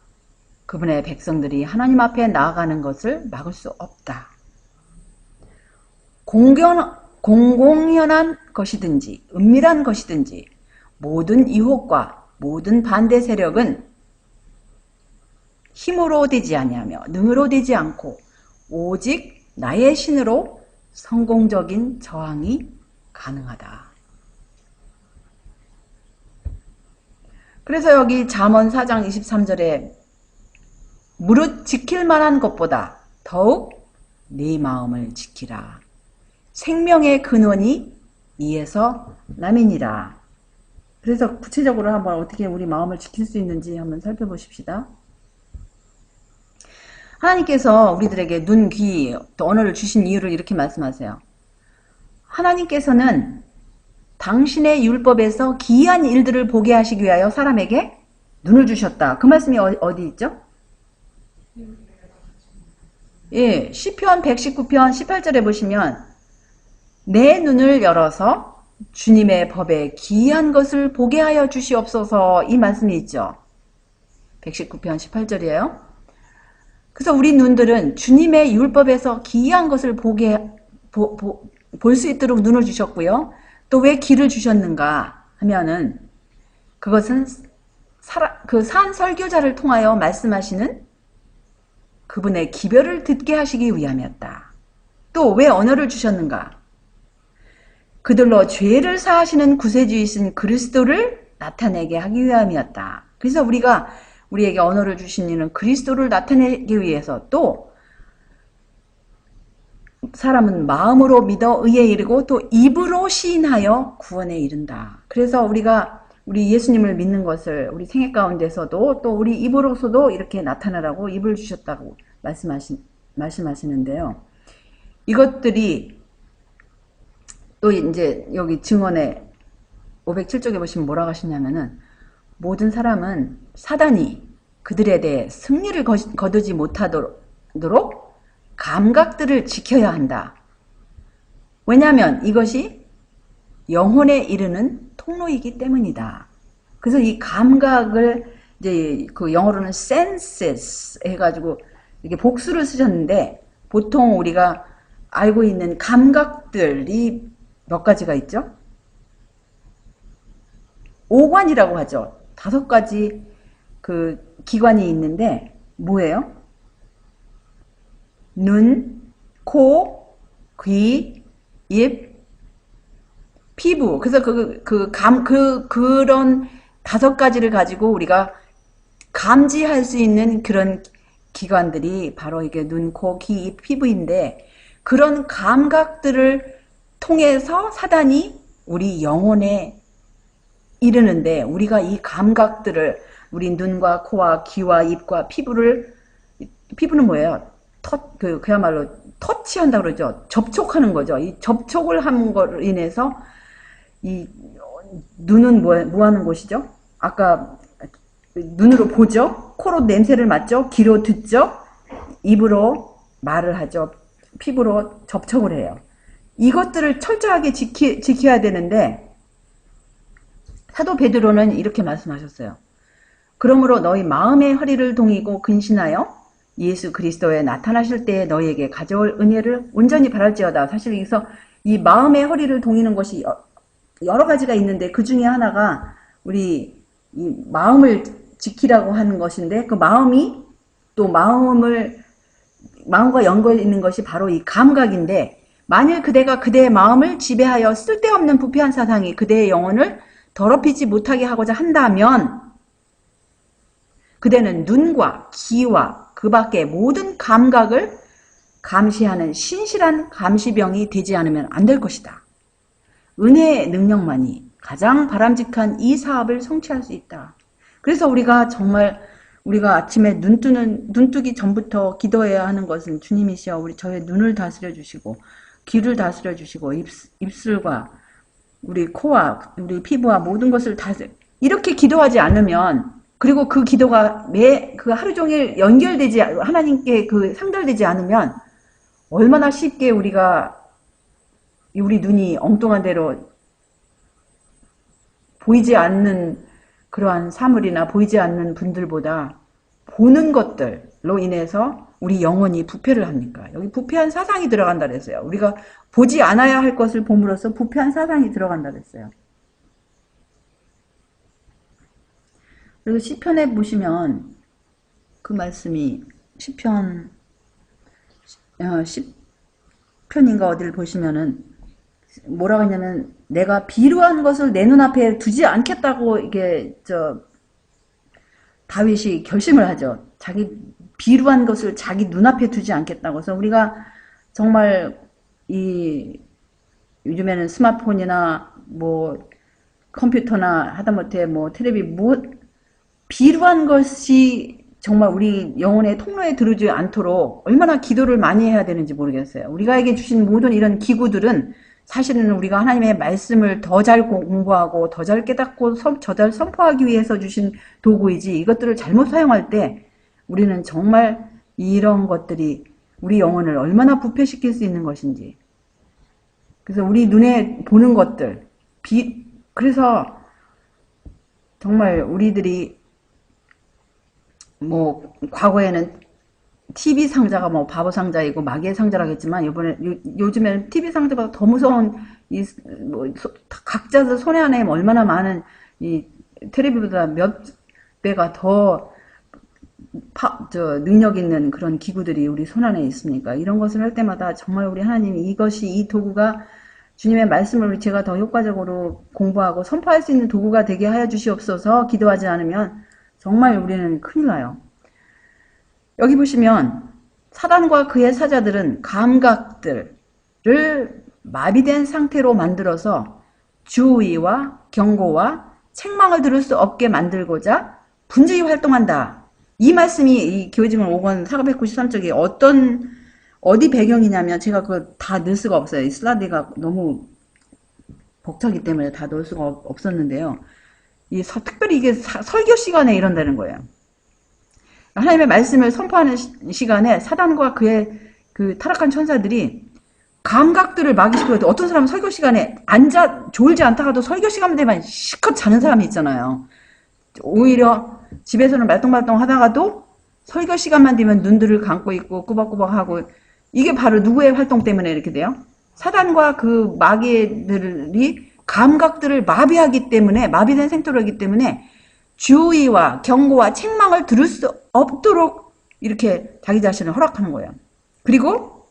그분의 백성들이 하나님 앞에 나아가는 것을 막을 수 없다. 공공연한 것이든지 은밀한 것이든지 모든 유혹과 모든 반대 세력은 힘으로 되지 아니하며 능으로 되지 않고 오직 나의 신으로 성공적인 저항이 가능하다. 그래서 여기 잠언 4장 23절에 무릇 지킬 만한 것보다 더욱 네 마음을 지키라. 생명의 근원이 이에서 남이니라. 그래서 구체적으로 한번 어떻게 우리 마음을 지킬 수 있는지 한번 살펴보십시다. 하나님께서 우리들에게 눈, 귀, 또 언어를 주신 이유를 이렇게 말씀하세요. 하나님께서는 당신의 율법에서 기이한 일들을 보게 하시기 위하여 사람에게 눈을 주셨다. 그 말씀이 어디 있죠? 예, 시편 119편 18절에 보시면 내 눈을 열어서 주님의 법에 기이한 것을 보게 하여 주시옵소서 이 말씀이 있죠. 119편 18절이에요. 그래서 우리 눈들은 주님의 율법에서 기이한 것을 볼 수 있도록 눈을 주셨고요. 또 왜 귀를 주셨는가 하면은 그것은 그 산 설교자를 통하여 말씀하시는 그분의 기별을 듣게 하시기 위함이었다. 또 왜 언어를 주셨는가? 그들로 죄를 사하시는 구세주이신 그리스도를 나타내게 하기 위함이었다. 그래서 우리에게 언어를 주신 이는 그리스도를 나타내기 위해서 또 사람은 마음으로 믿어 의에 이르고 또 입으로 시인하여 구원에 이른다. 그래서 우리 예수님을 믿는 것을 우리 생애 가운데서도 또 우리 입으로서도 이렇게 나타나라고 입을 주셨다고 말씀하시는데요. 이것들이 또 이제 여기 증언에 507쪽에 보시면 뭐라고 하시냐면은 모든 사람은 사단이 그들에 대해 승리를 거두지 못하도록 감각들을 지켜야 한다. 왜냐하면 이것이 영혼에 이르는 통로이기 때문이다. 그래서 이 감각을 이제 그 영어로는 senses 해가지고 이렇게 복수를 쓰셨는데 보통 우리가 알고 있는 감각들이 몇 가지가 있죠? 5관이라고 하죠. 5가지 그 기관이 있는데 뭐예요? 눈, 코, 귀, 입, 피부. 그래서 그런 5가지를 가지고 우리가 감지할 수 있는 그런 기관들이 바로 이게 눈, 코, 귀, 입, 피부인데, 그런 감각들을 통해서 사단이 우리 영혼에 이르는데, 우리가 이 감각들을, 우리 눈과 코와 귀와 입과 피부는 뭐예요? 그야말로 터치한다 그러죠. 접촉하는 거죠. 이 접촉을 한 걸로 인해서 이 눈은 뭐 하는 곳이죠? 아까 눈으로 보죠. 코로 냄새를 맡죠. 귀로 듣죠. 입으로 말을 하죠. 피부로 접촉을 해요. 이것들을 철저하게 지켜야 되는데, 사도 베드로는 이렇게 말씀하셨어요. 그러므로 너희 마음의 허리를 동이고 근신하여 예수 그리스도에 나타나실 때에 너희에게 가져올 은혜를 온전히 바랄지어다. 사실 여기서 이 마음의 허리를 동이는 것이 여러 가지가 있는데, 그 중에 하나가 우리 이 마음을 지키라고 하는 것인데, 그 마음이 또 마음과 연결 있는 것이 바로 이 감각인데, 만일 그대가 그대의 마음을 지배하여 쓸데없는 부패한 사상이 그대의 영혼을 더럽히지 못하게 하고자 한다면, 그대는 눈과 귀와 그 밖의 모든 감각을 감시하는 신실한 감시병이 되지 않으면 안 될 것이다. 은혜의 능력만이 가장 바람직한 이 사업을 성취할 수 있다. 그래서 우리가 아침에 눈뜨기 전부터 기도해야 하는 것은, 주님이시여 우리 저의 눈을 다스려 주시고 귀를 다스려 주시고 입술과 우리 코와 우리 피부와 모든 것을 이렇게 기도하지 않으면, 그리고 그 기도가 그 하루 종일 하나님께 상달되지 않으면, 얼마나 쉽게 우리 눈이 엉뚱한 대로 보이지 않는 그러한 사물이나 보이지 않는 분들보다 보는 것들로 인해서 우리 영혼이 부패를 합니까? 여기 부패한 사상이 들어간다 그랬어요. 우리가 보지 않아야 할 것을 봄으로써 부패한 사상이 들어간다 그랬어요. 그리고 시편에 보시면 그 말씀이 시편인가 어디를 보시면은 뭐라고 했냐면, 내가 비루한 것을 내 눈앞에 두지 않겠다고 다윗이 결심을 하죠. 자기 비루한 것을 자기 눈앞에 두지 않겠다고. 그래서 우리가 정말 요즘에는 스마트폰이나 컴퓨터나 하다못해 비루한 것이 정말 우리 영혼의 통로에 들어오지 않도록 얼마나 기도를 많이 해야 되는지 모르겠어요. 우리가에게 주신 모든 이런 기구들은 사실은 우리가 하나님의 말씀을 더 잘 공부하고 더 잘 깨닫고 더 잘 선포하기 위해서 주신 도구이지, 이것들을 잘못 사용할 때 우리는 정말 이런 것들이 우리 영혼을 얼마나 부패시킬 수 있는 것인지. 그래서 우리 눈에 보는 것들, 그래서 정말 우리들이 과거에는 TV 상자가 바보 상자이고 마귀의 상자라고 했지만, 요즘에는 TV 상자보다 더 무서운 각자들 손에 안에 얼마나 많은 텔레비보다 몇 배가 더 능력 있는 그런 기구들이 우리 손 안에 있습니까? 이런 것을 할 때마다 정말 우리 하나님이 이 도구가 주님의 말씀을 제가 더 효과적으로 공부하고 선포할 수 있는 도구가 되게 하여 주시옵소서. 기도하지 않으면 정말 우리는 큰일 나요. 여기 보시면 사단과 그의 사자들은 감각들을 마비된 상태로 만들어서 주의와 경고와 책망을 들을 수 없게 만들고자 분주히 활동한다. 이 말씀이 이 교회증을 5권 493쪽이 어디 배경이냐면, 제가 그거 다 넣을 수가 없어요. 이 슬라이드가 너무 벅차기 때문에 다 넣을 수가 없었는데요. 특별히 이게 설교 시간에 이런다는 거예요. 하나님의 말씀을 선포하는 시간에 사단과 그의 타락한 천사들이 감각들을 마비시키거든요. 어떤 사람은 설교 시간에 졸지 않다가도 설교 시간 되면 실컷 자는 사람이 있잖아요. 오히려 집에서는 말똥말똥 하다가도 설교 시간만 되면 눈들을 감고 있고 꾸벅꾸벅하고, 이게 바로 누구의 활동 때문에 이렇게 돼요? 사단과 그 마귀들이 감각들을 마비하기 때문에, 마비된 생토로이기 때문에 주의와 경고와 책망을 들을 수 없도록 이렇게 자기 자신을 허락하는 거예요. 그리고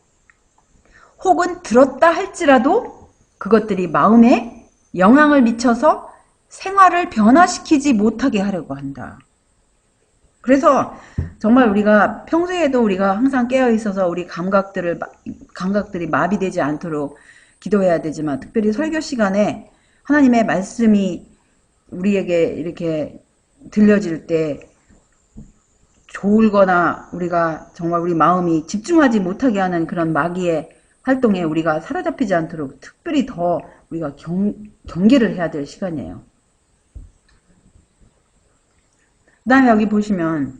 혹은 들었다 할지라도 그것들이 마음에 영향을 미쳐서 생활을 변화시키지 못하게 하려고 한다. 그래서 정말 우리가 평소에도 우리가 항상 깨어 있어서 우리 감각들이 마비되지 않도록 기도해야 되지만, 특별히 설교 시간에 하나님의 말씀이 우리에게 이렇게 들려질 때 좋을거나 우리가 정말 우리 마음이 집중하지 못하게 하는 그런 마귀의 활동에 우리가 사로잡히지 않도록 특별히 더 우리가 경계를 해야 될 시간이에요. 그 다음에 여기 보시면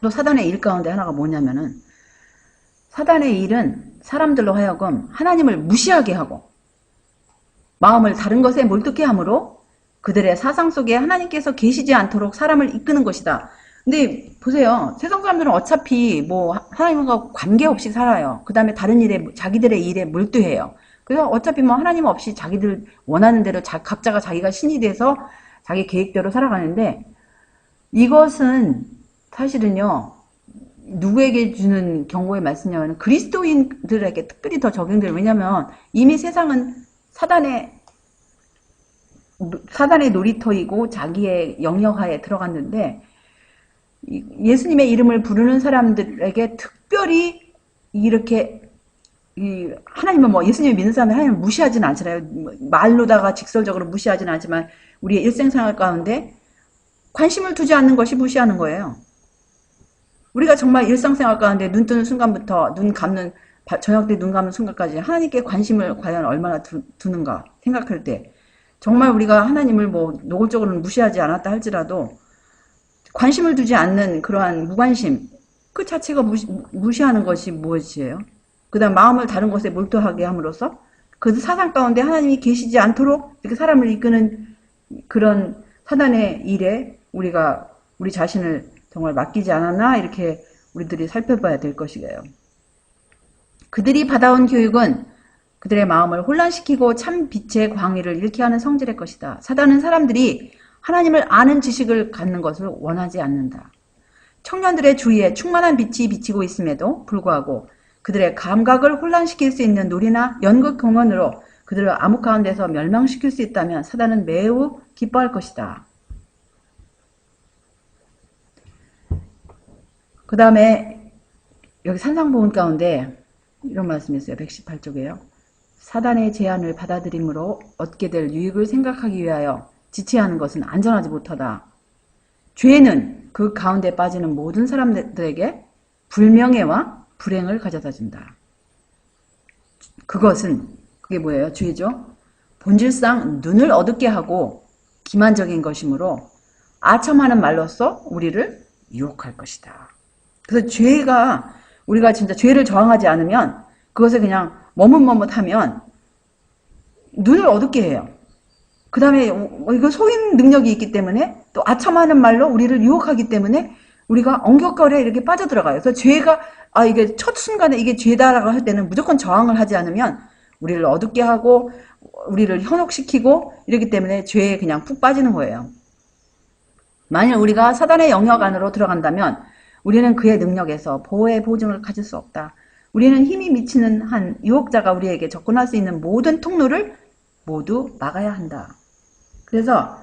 또 사단의 일 가운데 하나가 뭐냐면은, 사단의 일은 사람들로 하여금 하나님을 무시하게 하고 마음을 다른 것에 몰두케 함으로 그들의 사상 속에 하나님께서 계시지 않도록 사람을 이끄는 것이다. 근데 보세요. 세상 사람들은 어차피 뭐 하나님과 관계없이 살아요. 그 다음에 다른 일에, 자기들의 일에 몰두해요. 그래서 어차피 뭐 하나님 없이 자기들 원하는 대로 각자가 자기가 신이 돼서 자기 계획대로 살아가는데, 이것은 사실은요, 누구에게 주는 경고의 말씀이냐면 그리스도인들에게 특별히 더 적용돼요. 왜냐면 이미 세상은 사단의 놀이터이고 자기의 영역하에 들어갔는데, 예수님의 이름을 부르는 사람들에게 특별히 이렇게 하나님을 뭐 예수님을 믿는 사람들 하나님을 무시하지는 않잖아요. 말로다가 직설적으로 무시하지는 않지만 우리의 일생생활 가운데 관심을 두지 않는 것이 무시하는 거예요. 우리가 정말 일상생활 가운데 눈 뜨는 순간부터 저녁 때 눈 감는 순간까지 하나님께 관심을 과연 얼마나 두는가 생각할 때, 정말 우리가 하나님을 뭐 노골적으로는 무시하지 않았다 할지라도 관심을 두지 않는 그러한 무관심, 그 자체가 무시하는 것이 무엇이에요? 그 다음 마음을 다른 것에 몰두하게 함으로써 그 사상 가운데 하나님이 계시지 않도록 이렇게 사람을 이끄는 그런 사단의 일에 우리가 우리 자신을 정말 맡기지 않았나, 이렇게 우리들이 살펴봐야 될 것이에요. 그들이 받아온 교육은 그들의 마음을 혼란시키고 참 빛의 광의를 잃게 하는 성질의 것이다. 사단은 사람들이 하나님을 아는 지식을 갖는 것을 원하지 않는다. 청년들의 주위에 충만한 빛이 비치고 있음에도 불구하고 그들의 감각을 혼란시킬 수 있는 놀이나 연극 공연으로 그들을 암흑 가운데서 멸망시킬 수 있다면 사단은 매우 기뻐할 것이다. 그 다음에 여기 산상보훈 가운데 이런 말씀이 있어요. 118쪽에요. 사단의 제안을 받아들임으로 얻게 될 유익을 생각하기 위하여 지체하는 것은 안전하지 못하다. 죄는 그 가운데 빠지는 모든 사람들에게 불명예와 불행을 가져다 준다. 그게 뭐예요? 죄죠. 본질상 눈을 어둡게 하고 기만적인 것이므로 아첨하는 말로써 우리를 유혹할 것이다. 그래서 우리가 진짜 죄를 저항하지 않으면, 그것을 그냥 머뭇머뭇하면 눈을 어둡게 해요. 그 다음에 이거 속임 능력이 있기 때문에, 또 아첨하는 말로 우리를 유혹하기 때문에 우리가 엉격거리에 이렇게 빠져들어가요. 그래서 죄가, 이게 첫 순간에 이게 죄다라고 할 때는 무조건 저항을 하지 않으면 우리를 어둡게 하고 우리를 현혹시키고 이러기 때문에 죄에 그냥 푹 빠지는 거예요. 만일 우리가 사단의 영역 안으로 들어간다면 우리는 그의 능력에서 보호의 보증을 가질 수 없다. 우리는 힘이 미치는 한 유혹자가 우리에게 접근할 수 있는 모든 통로를 모두 막아야 한다. 그래서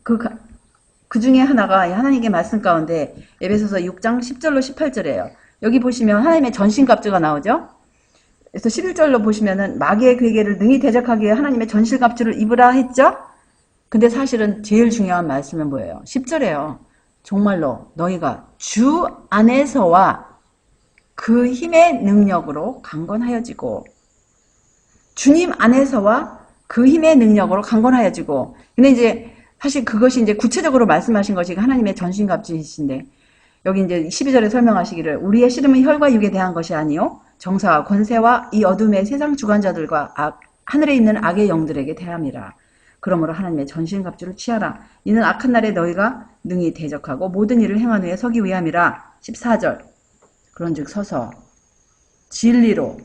그 중에 하나가 하나님의 말씀 가운데 에베소서 6장 10절로 18절이에요. 여기 보시면 하나님의 전신갑주가 나오죠. 그래서 11절로 보시면은 마귀의 괴계를 능히 대적하기 위해 하나님의 전신갑주를 입으라 했죠. 근데 사실은 제일 중요한 말씀은 뭐예요? 10절에요. 정말로 너희가 주 안에서와 그 힘의 능력으로 강건하여지고, 주님 안에서와 그 힘의 능력으로 강건하여지고. 근데 이제 사실 그것이 이제 구체적으로 말씀하신 것이 하나님의 전신갑주이신데, 여기 이제 12절에 설명하시기를 우리의 씨름은 혈과 육에 대한 것이 아니요 정사와 권세와 이 어둠의 세상 주관자들과 하늘에 있는 악의 영들에게 대함이라. 그러므로 하나님의 전신갑주를 취하라. 이는 악한 날에 너희가 능히 대적하고 모든 일을 행한 후에 서기 위함이라. 14절 그런즉 서서 진리로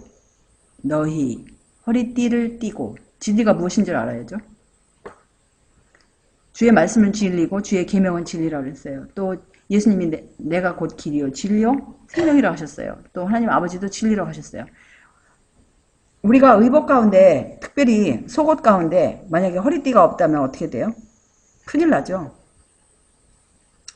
너희 허리띠를 띠고. 진리가 무엇인 줄 알아야죠. 주의 말씀은 진리고 주의 계명은 진리라고 했어요. 또 예수님이 내가 곧 길이요 진리요 생명이라고 하셨어요. 또 하나님 아버지도 진리라고 하셨어요. 우리가 의복 가운데, 특별히 속옷 가운데 만약에 허리띠가 없다면 어떻게 돼요? 큰일 나죠.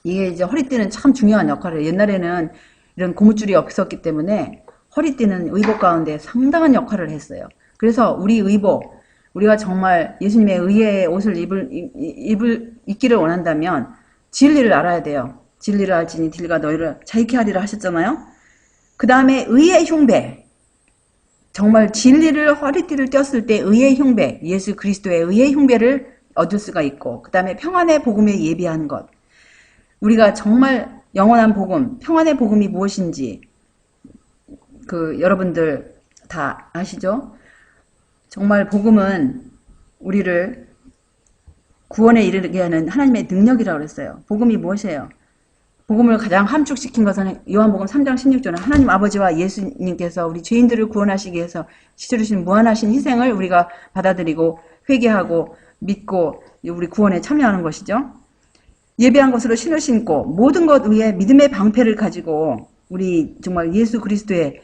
이게 이제 허리띠는 참 중요한 역할을 해요. 옛날에는 이런 고무줄이 없었기 때문에 허리띠는 의복 가운데 상당한 역할을 했어요. 그래서 우리 의복, 우리가 정말 예수님의 의의 옷을 입기를 원한다면 진리를 알아야 돼요. 진리를 알지니 진리가 너희를 자유케 하리라 하셨잖아요. 그 다음에 의의 흉배, 정말 진리를 허리띠를 꼈을 때 의의 흉배, 예수 그리스도의 의의 흉배를 얻을 수가 있고, 그 다음에 평안의 복음에 예비하는 것. 우리가 정말 영원한 복음, 평안의 복음이 무엇인지 여러분들 다 아시죠? 정말 복음은 우리를 구원에 이르게 하는 하나님의 능력이라고 그랬어요. 복음이 무엇이에요? 복음을 가장 함축시킨 것은 요한복음 3장 16절은 하나님 아버지와 예수님께서 우리 죄인들을 구원하시기 위해서 치르신 무한하신 희생을 우리가 받아들이고 회개하고 믿고 우리 구원에 참여하는 것이죠. 예배한 것으로 신을 신고 모든 것 위에 믿음의 방패를 가지고 우리 정말 예수 그리스도의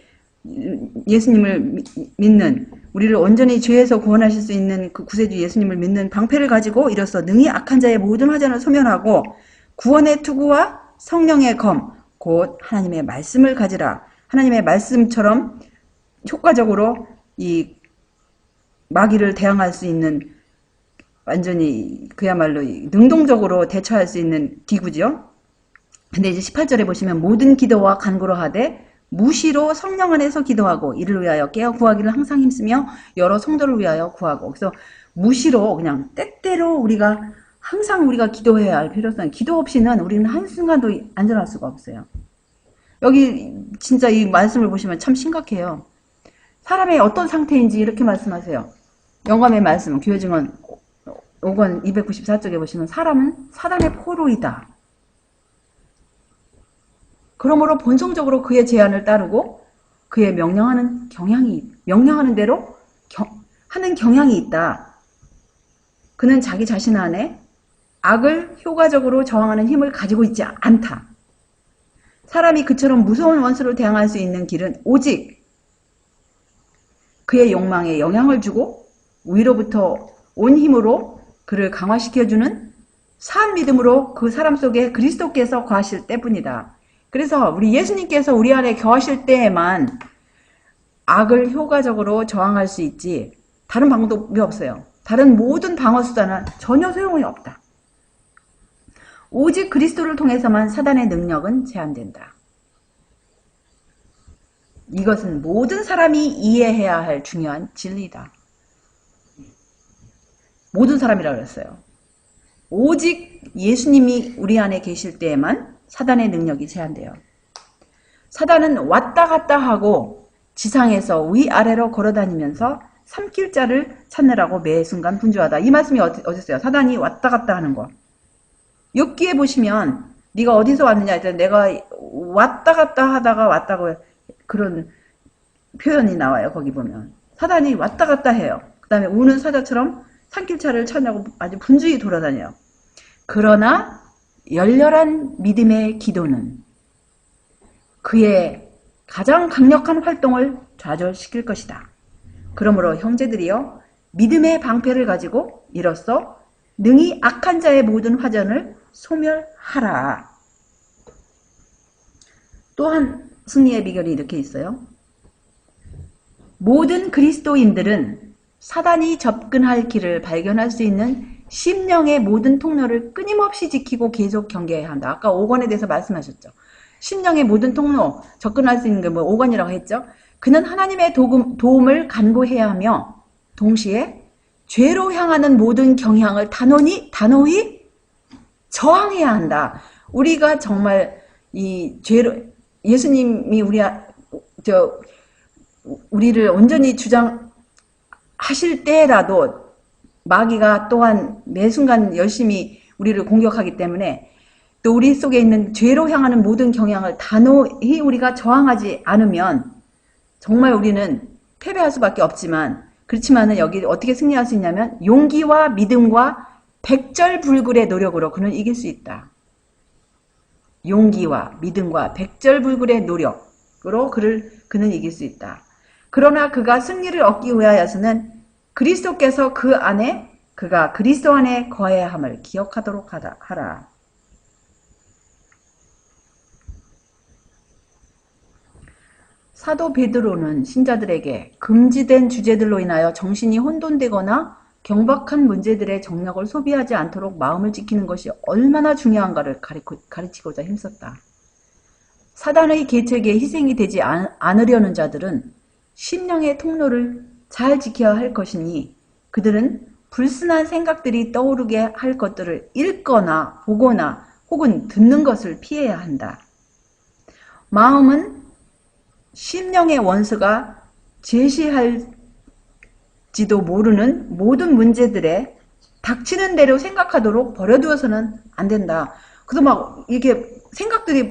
예수님을 믿는, 우리를 온전히 죄에서 구원하실 수 있는 그 구세주 예수님을 믿는 방패를 가지고 이로써 능히 악한 자의 모든 화전을 소멸하고 구원의 투구와 성령의 검 곧 하나님의 말씀을 가지라. 하나님의 말씀처럼 효과적으로 이 마귀를 대항할 수 있는, 완전히 그야말로 능동적으로 대처할 수 있는 기구죠. 근데 이제 18절에 보시면 모든 기도와 간구로 하되 무시로 성령 안에서 기도하고 이를 위하여 깨어 구하기를 항상 힘쓰며 여러 성도를 위하여 구하고. 그래서 무시로 그냥 때때로 우리가 항상 우리가 기도해야 할 필요성, 기도 없이는 우리는 한순간도 안전할 수가 없어요. 여기 진짜 이 말씀을 보시면 참 심각해요. 사람의 어떤 상태인지 이렇게 말씀하세요. 영감의 말씀, 교회 증언 5권 294쪽에 보시면 사람은 사단의 포로이다. 그러므로 본성적으로 그의 제안을 따르고 그의 명령하는 대로 하는 경향이 있다. 그는 자기 자신 안에 악을 효과적으로 저항하는 힘을 가지고 있지 않다. 사람이 그처럼 무서운 원수를 대항할 수 있는 길은 오직 그의 욕망에 영향을 주고 위로부터 온 힘으로 그를 강화시켜주는 산 믿음으로 그 사람 속에 그리스도께서 거하실 때뿐이다. 그래서 우리 예수님께서 우리 안에 거하실 때에만 악을 효과적으로 저항할 수 있지 다른 방법이 없어요. 다른 모든 방어수단은 전혀 소용이 없다. 오직 그리스도를 통해서만 사단의 능력은 제한된다. 이것은 모든 사람이 이해해야 할 중요한 진리다. 모든 사람이라고 그랬어요. 오직 예수님이 우리 안에 계실 때에만 사단의 능력이 제한돼요. 사단은 왔다 갔다 하고 지상에서 위아래로 걸어다니면서 삼킬 자를 찾느라고 매 순간 분주하다. 이 말씀이 어디 있어요? 사단이 왔다 갔다 하는 거. 욥기에 보시면 네가 어디서 왔느냐 했더니 내가 왔다 갔다 하다가 왔다고, 그런 표현이 나와요. 거기 보면 사단이 왔다 갔다 해요. 그 다음에 우는 사자처럼 산길차를 찾냐고 아주 분주히 돌아다녀요. 그러나 열렬한 믿음의 기도는 그의 가장 강력한 활동을 좌절시킬 것이다. 그러므로 형제들이여 믿음의 방패를 가지고 이로써 능히 악한 자의 모든 화전을 소멸하라. 또한 승리의 비결이 이렇게 있어요. 모든 그리스도인들은 사단이 접근할 길을 발견할 수 있는 심령의 모든 통로를 끊임없이 지키고 계속 경계해야 한다. 아까 5권에 대해서 말씀하셨죠. 심령의 모든 통로, 접근할 수 있는 게 5권이라고 했죠. 그는 하나님의 도움을 간구해야 하며 동시에 죄로 향하는 모든 경향을 단호히 저항해야 한다. 우리가 정말 이 죄로, 예수님이 우리를 온전히 주장하실 때라도 마귀가 또한 매 순간 열심히 우리를 공격하기 때문에 또 우리 속에 있는 죄로 향하는 모든 경향을 단호히 우리가 저항하지 않으면 정말 우리는 패배할 수밖에 없지만, 그렇지만은 여기 어떻게 승리할 수 있냐면 용기와 믿음과 백절불굴의 노력으로 그는 이길 수 있다. 용기와 믿음과 백절불굴의 노력으로 그는 이길 수 있다. 그러나 그가 승리를 얻기 위하여서는 그리스도께서 그가 그리스도 안에 거해야 함을 기억하도록 하라. 사도 베드로는 신자들에게 금지된 주제들로 인하여 정신이 혼돈되거나 경박한 문제들의 정력을 소비하지 않도록 마음을 지키는 것이 얼마나 중요한가를 가르치고자 힘썼다. 사단의 계책에 희생이 되지 않으려는 자들은 심령의 통로를 잘 지켜야 할 것이니 그들은 불순한 생각들이 떠오르게 할 것들을 읽거나 보거나 혹은 듣는 것을 피해야 한다. 마음은 심령의 원수가 제시할지도 모르는 모든 문제들에 닥치는 대로 생각하도록 버려두어서는 안 된다. 그래서 막 이게 생각들이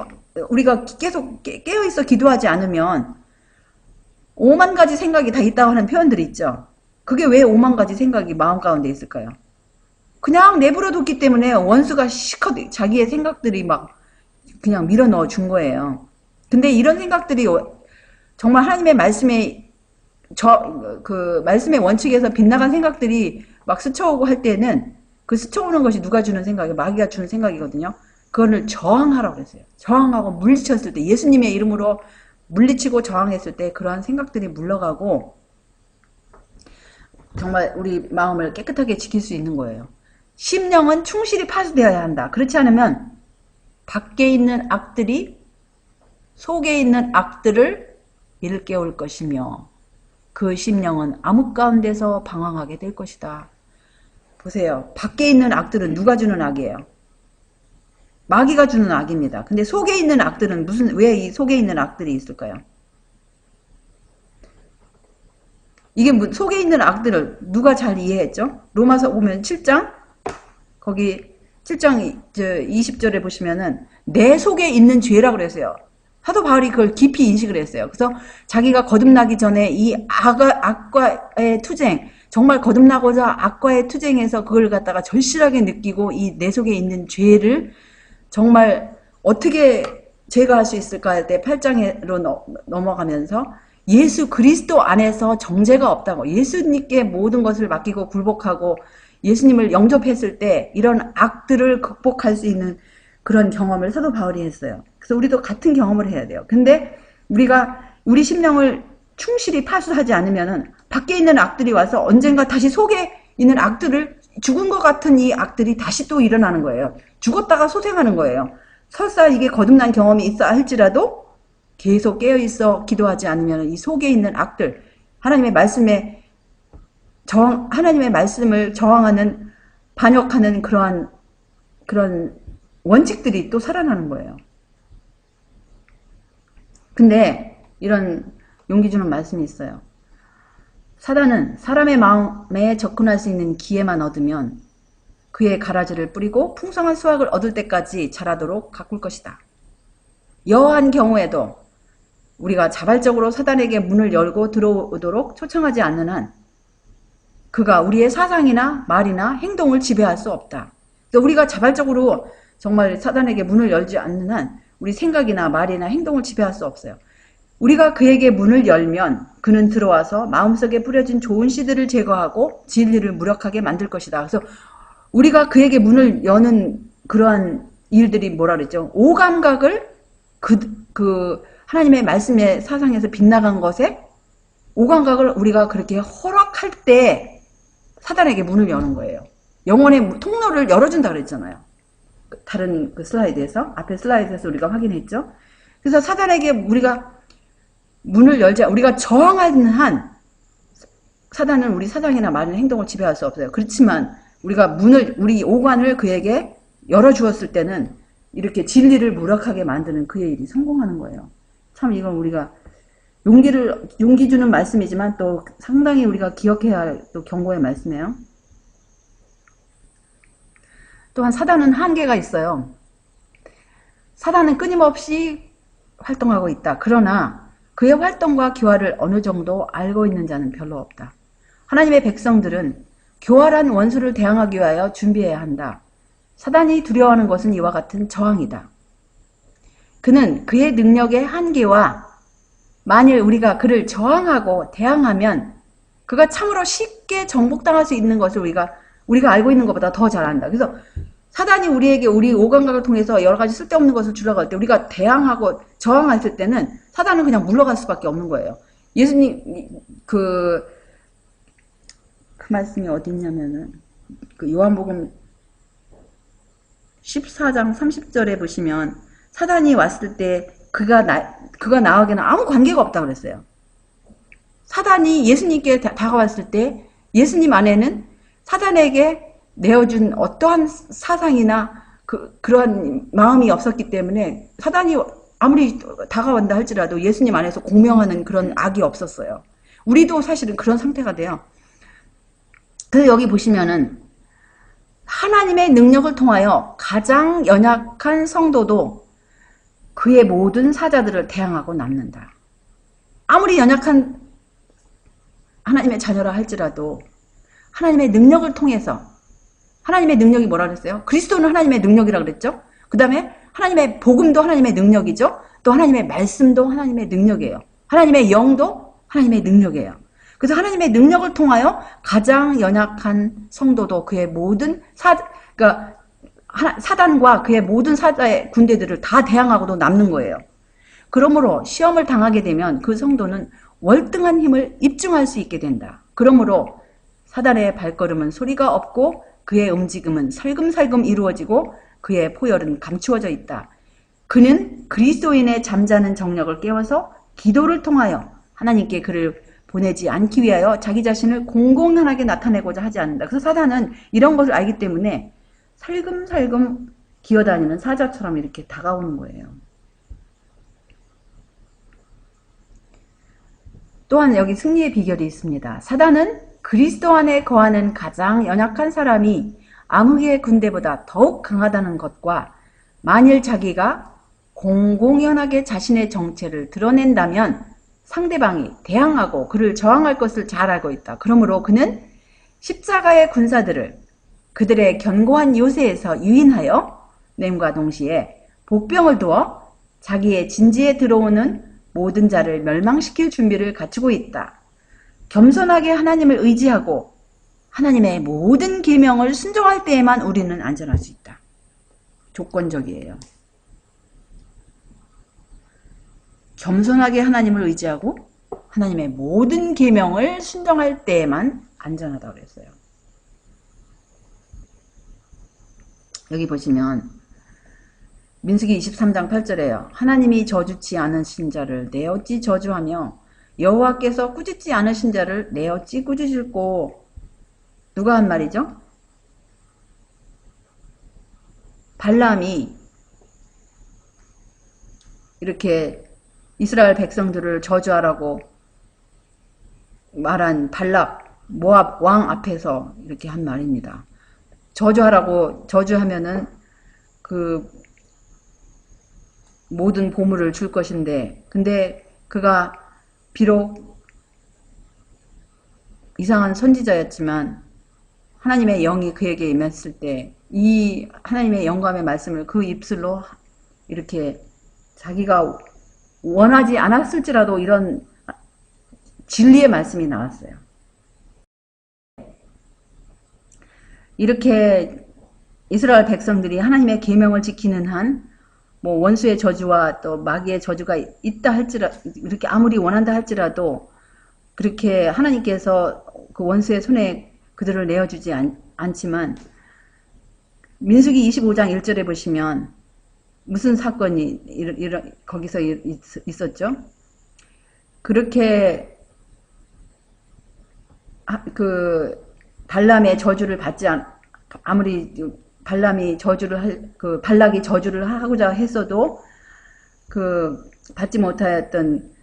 우리가 계속 깨어있어 기도하지 않으면 5만 가지 생각이 다 있다고 하는 표현들이 있죠. 그게 왜 5만 가지 생각이 마음 가운데 있을까요? 그냥 내버려뒀기 때문에 원수가 시컷 자기의 생각들이 막 그냥 밀어넣어 준 거예요. 근데 이런 생각들이 정말 하나님의 말씀의 말씀의 원칙에서 빗나간 생각들이 막 스쳐오고 할 때는 그 스쳐오는 것이 누가 주는 생각이에요? 마귀가 주는 생각이거든요. 그거를 저항하라고 그랬어요. 저항하고 물리쳤을 때, 예수님의 이름으로 물리치고 저항했을 때 그러한 생각들이 물러가고 정말 우리 마음을 깨끗하게 지킬 수 있는 거예요. 심령은 충실히 파수되어야 한다. 그렇지 않으면 밖에 있는 악들이 속에 있는 악들을 일깨울 것이며 그 심령은 암흑 가운데서 방황하게 될 것이다. 보세요. 밖에 있는 악들은 누가 주는 악이에요? 마귀가 주는 악입니다. 근데 속에 있는 악들은 왜 이 속에 있는 악들이 있을까요? 이게 속에 있는 악들을 누가 잘 이해했죠? 로마서 보면 7장 거기 7장 20절에 보시면은 내 속에 있는 죄라고 그랬어요. 사도 바울이 그걸 깊이 인식을 했어요. 그래서 자기가 거듭나기 전에 이 악과의 투쟁, 정말 거듭나고자 악과의 투쟁에서 그걸 갖다가 절실하게 느끼고 이 내 속에 있는 죄를 정말 어떻게 제거할 수 있을까 할 때 8장으로 넘어가면서 예수 그리스도 안에서 정죄가 없다고, 예수님께 모든 것을 맡기고 굴복하고 예수님을 영접했을 때 이런 악들을 극복할 수 있는 그런 경험을 사도 바울이 했어요. 그래서 우리도 같은 경험을 해야 돼요. 근데 우리 심령을 충실히 파수하지 않으면은 밖에 있는 악들이 와서 언젠가 다시 속에 있는 악들을, 죽은 것 같은 이 악들이 다시 또 일어나는 거예요. 죽었다가 소생하는 거예요. 설사 이게 거듭난 경험이 있어 할지라도 계속 깨어있어 기도하지 않으면 이 속에 있는 악들, 하나님의 말씀을 저항하는, 반역하는 그런 원칙들이 또 살아나는 거예요. 근데 이런 용기 주는 말씀이 있어요. 사단은 사람의 마음에 접근할 수 있는 기회만 얻으면 그의 가라지를 뿌리고 풍성한 수확을 얻을 때까지 자라도록 가꿀 것이다. 여한 경우에도 우리가 자발적으로 사단에게 문을 열고 들어오도록 초청하지 않는 한 그가 우리의 사상이나 말이나 행동을 지배할 수 없다. 그러니까 우리가 자발적으로 정말 사단에게 문을 열지 않는 한 우리 생각이나 말이나 행동을 지배할 수 없어요. 우리가 그에게 문을 열면 그는 들어와서 마음속에 뿌려진 좋은 씨들을 제거하고 진리를 무력하게 만들 것이다. 그래서 우리가 그에게 문을 여는 그러한 일들이 뭐라 그랬죠? 오감각을 하나님의 말씀의 사상에서 빗나간 것에 오감각을 우리가 그렇게 허락할 때 사단에게 문을 여는 거예요. 영혼의 통로를 열어준다 그랬잖아요. 다른 슬라이드에서, 앞에 슬라이드에서 우리가 확인했죠. 그래서 사단에게 우리가 문을 열자, 우리가 저항하는 한 사단은 우리 사상이나 말이나 행동을 지배할 수 없어요. 그렇지만 우리가 우리 오관을 그에게 열어주었을 때는 이렇게 진리를 무력하게 만드는 그의 일이 성공하는 거예요. 참 이건 우리가 용기 주는 말씀이지만 또 상당히 우리가 기억해야 할 또 경고의 말씀이에요. 또한 사단은 한계가 있어요. 사단은 끊임없이 활동하고 있다. 그러나 그의 활동과 교활을 어느 정도 알고 있는 자는 별로 없다. 하나님의 백성들은 교활한 원수를 대항하기 위하여 준비해야 한다. 사단이 두려워하는 것은 이와 같은 저항이다. 그는 그의 능력의 한계와 만일 우리가 그를 저항하고 대항하면 그가 참으로 쉽게 정복당할 수 있는 것을 우리가 알고 있는 것보다 더 잘 안다. 그래서 사단이 우리에게 우리 오감각을 통해서 여러 가지 쓸데없는 것을 주려고 할 때 우리가 대항하고 저항했을 때는 사단은 그냥 물러갈 수밖에 없는 거예요. 예수님 그 말씀이 어디 있냐면은 그 요한복음 14장 30절에 보시면 사단이 왔을 때 그가 나에게는 아무 관계가 없다고 그랬어요. 사단이 예수님께 다가왔을 때 예수님 안에는 사단에게 내어준 어떠한 사상이나 그러한 마음이 없었기 때문에 사단이 아무리 다가온다 할지라도 예수님 안에서 공명하는 그런 악이 없었어요. 우리도 사실은 그런 상태가 돼요. 그래서 여기 보시면은 하나님의 능력을 통하여 가장 연약한 성도도 그의 모든 사자들을 대항하고 남는다. 아무리 연약한 하나님의 자녀라 할지라도 하나님의 능력을 통해서, 하나님의 능력이 뭐라 그랬어요? 그리스도는 하나님의 능력이라 그랬죠? 그 다음에 하나님의 복음도 하나님의 능력이죠? 또 하나님의 말씀도 하나님의 능력이에요. 하나님의 영도 하나님의 능력이에요. 그래서 하나님의 능력을 통하여 가장 연약한 성도도 그의 모든 그러니까 사단과 그의 모든 사자의 군대들을 다 대항하고도 남는 거예요. 그러므로 시험을 당하게 되면 그 성도는 월등한 힘을 입증할 수 있게 된다. 그러므로 사단의 발걸음은 소리가 없고 그의 움직임은 살금살금 이루어지고 그의 포열은 감추어져 있다. 그는 그리스도인의 잠자는 정력을 깨워서 기도를 통하여 하나님께 그를 보내지 않기 위하여 자기 자신을 공공연하게 나타내고자 하지 않는다. 그래서 사단은 이런 것을 알기 때문에 살금살금 기어다니는 사자처럼 이렇게 다가오는 거예요. 또한 여기 승리의 비결이 있습니다. 사단은 그리스도 안에 거하는 가장 연약한 사람이 암흑의 군대보다 더욱 강하다는 것과 만일 자기가 공공연하게 자신의 정체를 드러낸다면 상대방이 대항하고 그를 저항할 것을 잘 알고 있다. 그러므로 그는 십자가의 군사들을 그들의 견고한 요새에서 유인하여 냄과 동시에 복병을 두어 자기의 진지에 들어오는 모든 자를 멸망시킬 준비를 갖추고 있다. 겸손하게 하나님을 의지하고 하나님의 모든 계명을 순종할 때에만 우리는 안전할 수 있다. 조건적이에요. 겸손하게 하나님을 의지하고 하나님의 모든 계명을 순종할 때에만 안전하다고 그랬어요. 여기 보시면 민수기 23장 8절에요. 하나님이 저주치 않으신 자를 내 어찌 저주하며 여호와께서 꾸짖지 않으신 자를 내 어찌 꾸짖을꼬. 누가 한 말이죠? 발람이 이렇게 이스라엘 백성들을 저주하라고 말한 발락 모압 왕 앞에서 이렇게 한 말입니다. 저주하면은 그 모든 보물을 줄 것인데, 근데 그가 비록 이상한 선지자였지만 하나님의 영이 그에게 임했을 때 이 하나님의 영감의 말씀을 그 입술로 이렇게 자기가 원하지 않았을지라도 이런 진리의 말씀이 나왔어요. 이렇게 이스라엘 백성들이 하나님의 계명을 지키는 한 뭐 원수의 저주와 또 마귀의 저주가 있다 이렇게 아무리 원한다 할지라도 그렇게 하나님께서 그 원수의 손에 그들을 내어주지 않지만 민수기 25장 1절에 보시면 무슨 사건이 거기서 있었죠? 그렇게 그 발람의 저주를 받지 아무리 발락이 저주를 하고자 했어도 받지 못하였던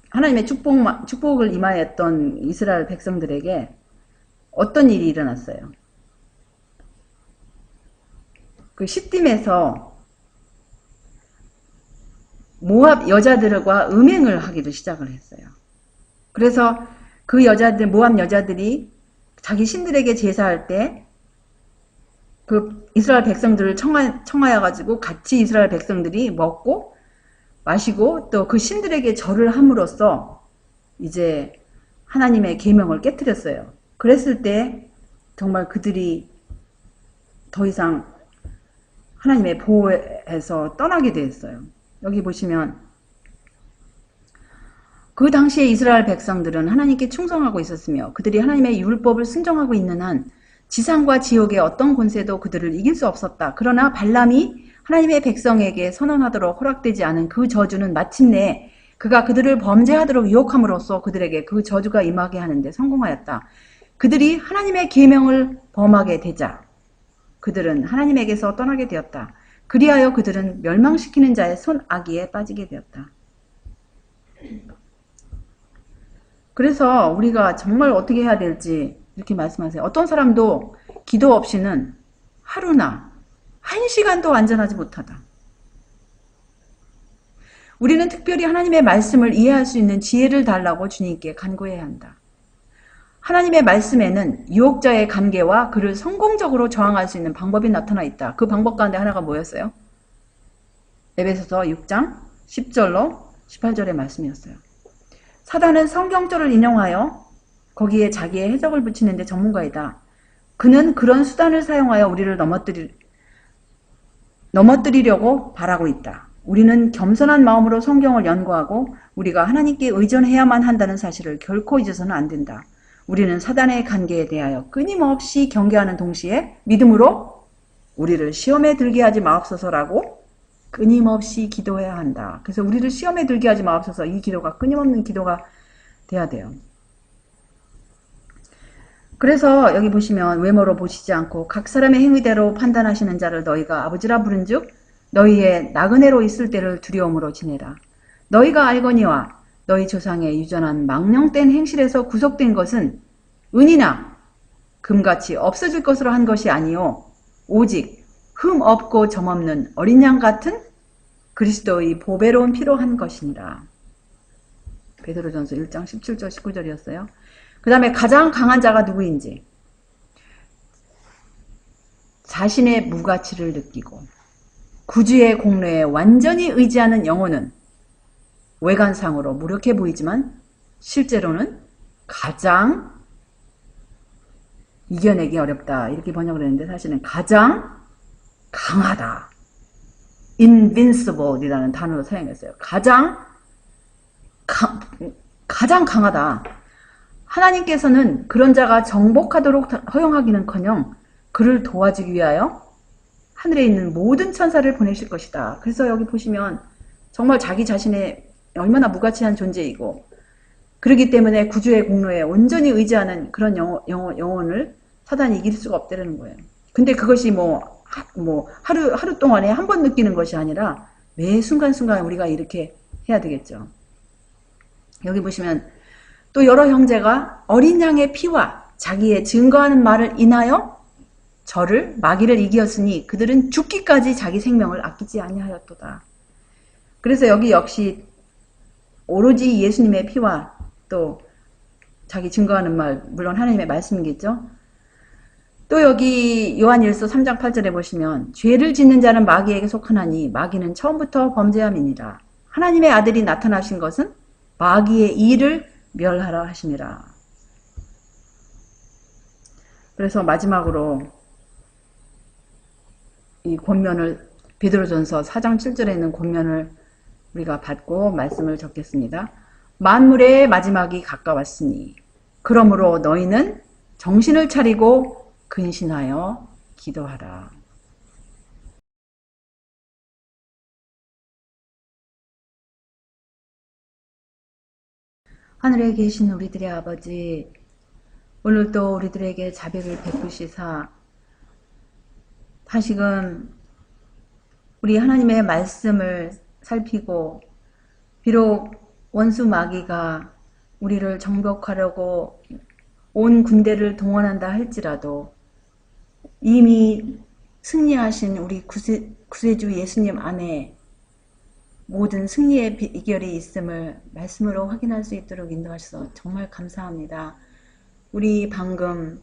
하나님의 축복을 임하였던 이스라엘 백성들에게 어떤 일이 일어났어요? 그 시딤에서 모압 여자들과 음행을 하기도 시작을 했어요. 그래서 그 모압 여자들이 자기 신들에게 제사할 때 그 이스라엘 백성들을 청하여 가지고 같이 이스라엘 백성들이 먹고 마시고 또 그 신들에게 절을 함으로써 이제 하나님의 계명을 깨뜨렸어요. 그랬을 때 정말 그들이 더 이상 하나님의 보호에서 떠나게 되었어요. 여기 보시면 그 당시에 이스라엘 백성들은 하나님께 충성하고 있었으며 그들이 하나님의 율법을 순종하고 있는 한 지상과 지옥의 어떤 권세도 그들을 이길 수 없었다. 그러나 발람이 하나님의 백성에게 선언하도록 허락되지 않은 그 저주는 마침내 그가 그들을 범죄하도록 유혹함으로써 그들에게 그 저주가 임하게 하는데 성공하였다. 그들이 하나님의 계명을 범하게 되자 그들은 하나님에게서 떠나게 되었다. 그리하여 그들은 멸망시키는 자의 손아귀에 빠지게 되었다. 그래서 우리가 정말 어떻게 해야 될지 이렇게 말씀하세요. 어떤 사람도 기도 없이는 하루나 한 시간도 안전하지 못하다. 우리는 특별히 하나님의 말씀을 이해할 수 있는 지혜를 달라고 주님께 간구해야 한다. 하나님의 말씀에는 유혹자의 관계와 그를 성공적으로 저항할 수 있는 방법이 나타나 있다. 그 방법 가운데 하나가 뭐였어요? 에베소서 6장 10절로 18절의 말씀이었어요. 사단은 성경절을 인용하여 거기에 자기의 해석을 붙이는데 전문가이다. 그는 그런 수단을 사용하여 우리를 넘어뜨리려고 바라고 있다. 우리는 겸손한 마음으로 성경을 연구하고 우리가 하나님께 의존해야만 한다는 사실을 결코 잊어서는 안 된다. 우리는 사단의 관계에 대하여 끊임없이 경계하는 동시에 믿음으로 우리를 시험에 들게 하지 마옵소서라고 끊임없이 기도해야 한다. 그래서 우리를 시험에 들게 하지 마옵소서, 이 기도가 끊임없는 기도가 돼야 돼요. 그래서 여기 보시면 외모로 보시지 않고 각 사람의 행위대로 판단하시는 자를 너희가 아버지라 부른즉 너희의 나그네로 있을 때를 두려움으로 지내라. 너희가 알거니와 너희 조상의 유전한 망령된 행실에서 구속된 것은 은이나 금같이 없어질 것으로 한 것이 아니요 오직 흠 없고 점 없는 어린 양 같은 그리스도의 보배로운 피로 한 것이니라. 베드로전서 1장 17절 19절이었어요. 그 다음에 가장 강한 자가 누구인지 자신의 무가치를 느끼고 구주의 공로에 완전히 의지하는 영혼은 외관상으로 무력해 보이지만 실제로는 가장 이겨내기 어렵다 이렇게 번역을 했는데 사실은 가장 강하다. invincible이라는 단어로 사용했어요. 가장 강하다. 하나님께서는 그런 자가 정복하도록 허용하기는커녕 그를 도와주기 위하여 하늘에 있는 모든 천사를 보내실 것이다. 그래서 여기 보시면 정말 자기 자신의 얼마나 무가치한 존재이고 그렇기 때문에 구주의 공로에 온전히 의지하는 그런 영혼을 사단이 이길 수가 없다는 거예요. 근데 그것이 하루 동안에 한 번 느끼는 것이 아니라 매 순간순간 우리가 이렇게 해야 되겠죠. 여기 보시면 또 여러 형제가 어린 양의 피와 자기의 증거하는 말을 인하여 마귀를 이기었으니 그들은 죽기까지 자기 생명을 아끼지 아니하였도다. 그래서 여기 역시 오로지 예수님의 피와 또 자기 증거하는 말, 물론 하나님의 말씀이겠죠. 또 여기 요한일서 3장 8절에 보시면 죄를 짓는 자는 마귀에게 속하나니 마귀는 처음부터 범죄함이니라. 하나님의 아들이 나타나신 것은 마귀의 일을 멸하라 하심이라. 그래서 마지막으로 이 권면을 베드로전서 4장 7절에 있는 권면을 우리가 받고 말씀을 적겠습니다. 만물의 마지막이 가까웠으니 그러므로 너희는 정신을 차리고 근신하여 기도하라. 하늘에 계신 우리들의 아버지, 오늘도 우리들에게 자비를 베푸시사 다시금 우리 하나님의 말씀을 살피고 비록 원수 마귀가 우리를 정복하려고 온 군대를 동원한다 할지라도 이미 승리하신 우리 구세주 예수님 안에 모든 승리의 비결이 있음을 말씀으로 확인할 수 있도록 인도하셔서 정말 감사합니다. 우리 방금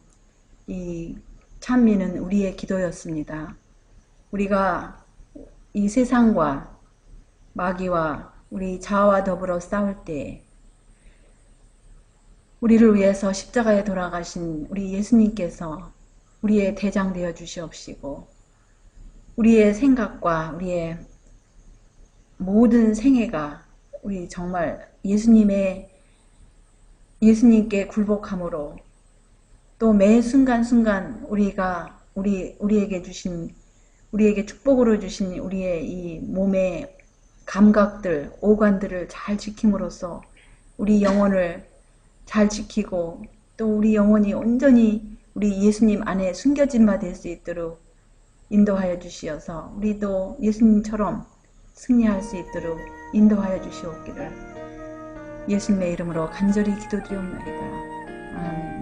이 찬미는 우리의 기도였습니다. 우리가 이 세상과 마귀와 우리 자아와 더불어 싸울 때 우리를 위해서 십자가에 돌아가신 우리 예수님께서 우리의 대장 되어 주시옵시고 우리의 생각과 우리의 모든 생애가 우리 정말 예수님께 굴복함으로 또 매 순간순간 우리에게 축복으로 주신 우리의 이 몸의 감각들, 오관들을 잘 지킴으로써 우리 영혼을 잘 지키고 또 우리 영혼이 온전히 우리 예수님 안에 숨겨진 바 될 수 있도록 인도하여 주시어서 우리도 예수님처럼 승리할 수 있도록 인도하여 주시옵기를 예수님의 이름으로 간절히 기도드리옵나이다. 아멘.